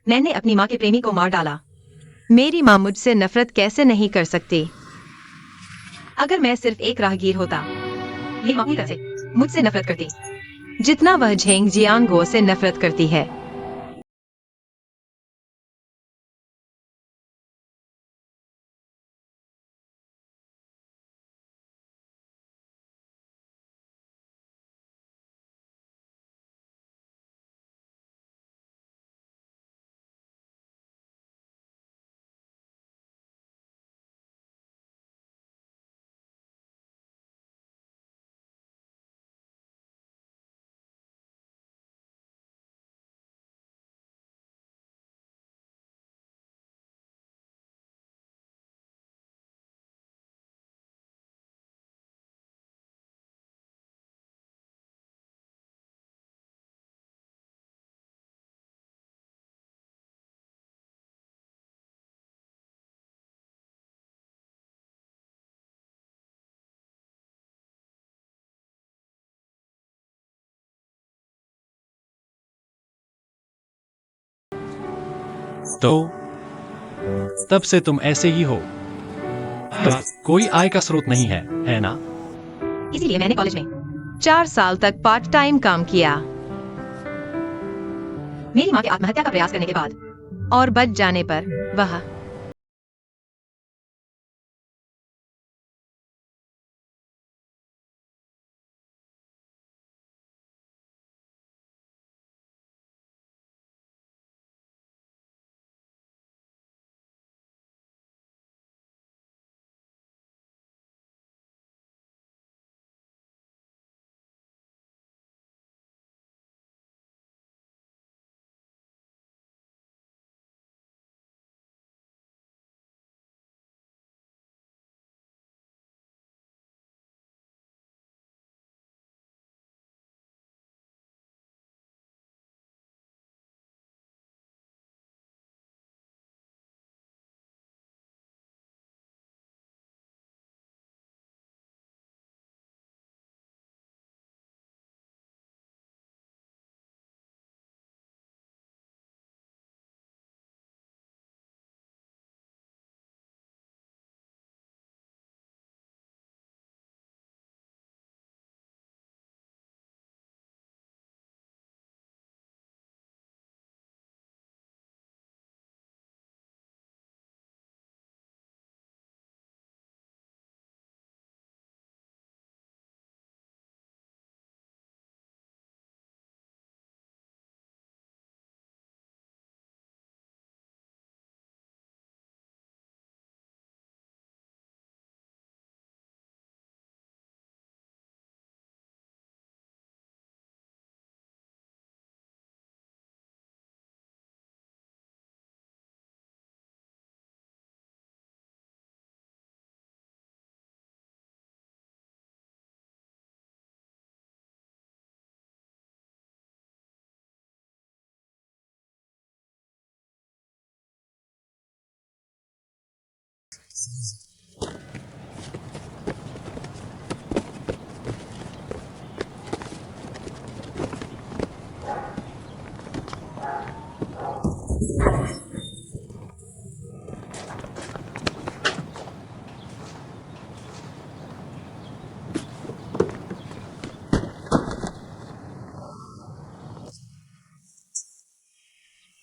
मैंने अपनी माँ के प्रेमी को मार डाला। मेरी माँ मुझसे नफरत कैसे नहीं कर सकती? अगर मैं सिर्फ एक राहगीर होता, मेरी माँ पूरी तरह से मुझसे नफरत करती, जितना वह झेंग जियांगो से नफरत करती है। तो तब से तुम ऐसे ही हो। कोई आय का स्रोत नहीं है, है ना? इसीलिए मैंने कॉलेज में 4 साल तक पार्ट टाइम काम किया। मेरी माँ के आत्महत्या का प्रयास करने के बाद और बच जाने पर वह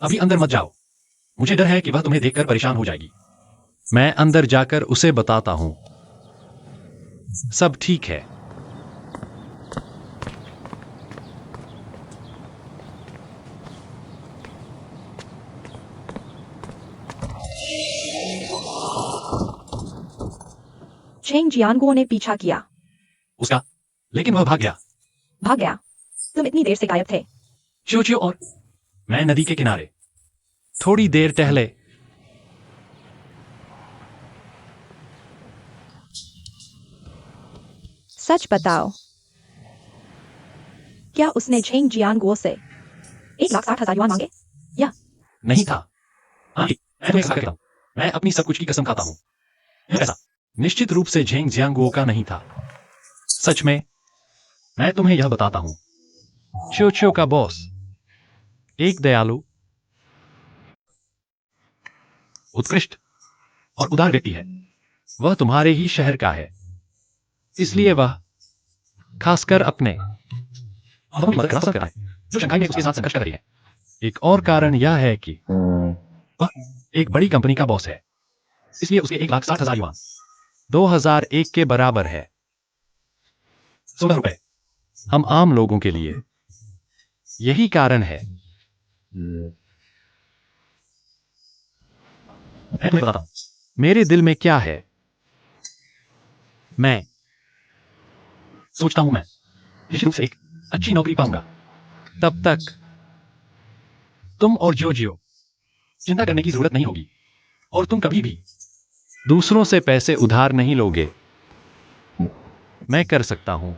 अभी अंदर मत जाओ, मुझे डर है कि वह तुम्हें देखकर परेशान हो जाएगी। मैं अंदर जाकर उसे बताता हूं सब ठीक है। चेंग जियानगुओ ने पीछा किया। उसका, लेकिन वह भाग गया। भाग गया? तुम इतनी देर से गायब थे। चियो चियो और मैं नदी के किनारे थोड़ी देर टहले। सच बताओ, क्या उसने चेंग जियानगुओ से 1,60,000 युआन मांगे? या नहीं था। हाँ, मैं तुम्हें कहता हूं, मैं अपनी सब कुछ की कसम खाता हूं, ऐसा निश्चित रूप से झेंग जियांगुओ का नहीं था। सच में, मैं तुम्हें यह बताता हूं, चियो चियो का बॉस एक दयालु, उत्कृष्ट और उदार व्यक्ति है। वह तुम्हारे ही शहर का है, इसलिए वह खासकर अपने की मदद करना पसंद करता है, जो शंघाई में उसके साथ संघर्ष कर रही है। एक और कारण यह है कि वह एक बड़ी कंपनी का बॉस है, इसलिए उसके 1,60,000 युआन 2001 के बराबर है, 16 रुपए। हम आम लोगों के लिए यही कारण है। मैं तुम्हें बताता हूं मेरे दिल में क्या है। मैं सोचता हूं मैं निश्चित रूप से एक अच्छी नौकरी पाऊंगा। तब तक तुम और जियो चिंता करने की जरूरत नहीं होगी, और तुम कभी भी दूसरों से पैसे उधार नहीं लोगे। मैं कर सकता हूं।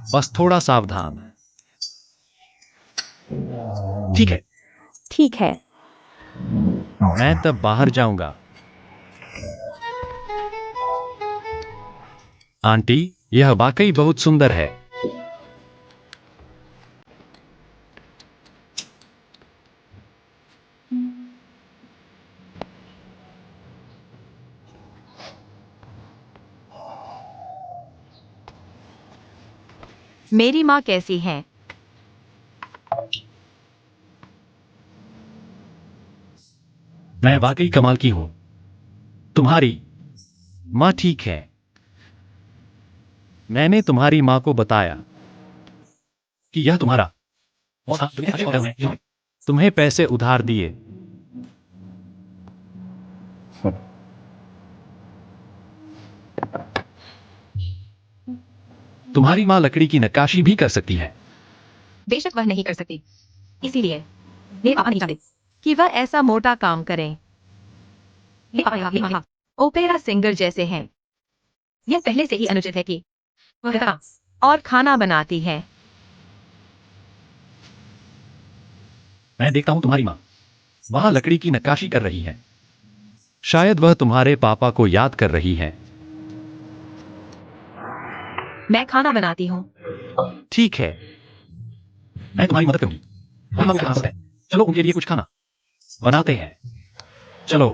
बस थोड़ा सावधान। ठीक है, ठीक है। मैं तब बाहर जाऊंगा। आंटी, यह वाकई बहुत सुंदर है। मेरी माँ कैसी है? मैं वाकई कमाल की हूं। तुम्हारी माँ ठीक है। मैंने तुम्हारी माँ को बताया कि यह तुम्हारा बॉस था, तुम्हें अच्छे होटल में तुम्हें पैसे उधार दिए। तुम्हारी माँ लकड़ी की नक्काशी भी कर सकती है। बेशक वह नहीं कर सकती, इसीलिए मेरे पापा नहीं चाहते कि वह ऐसा मोटा काम करें। मेरे पापा ओपेरा सिंगर जैसे हैं। यह पहले से ही अनुचित है कि वह गाना और खाना बनाती है। मैं देखता हूं तुम्हारी माँ वहां लकड़ी की नक्काशी कर रही है। शायद वह तुम्हारे पापा को याद कर रही है। मैं खाना बनाती हूँ। ठीक है, मैं तुम्हारी मदद करूंगी। चलो उनके लिए कुछ खाना बनाते हैं। चलो।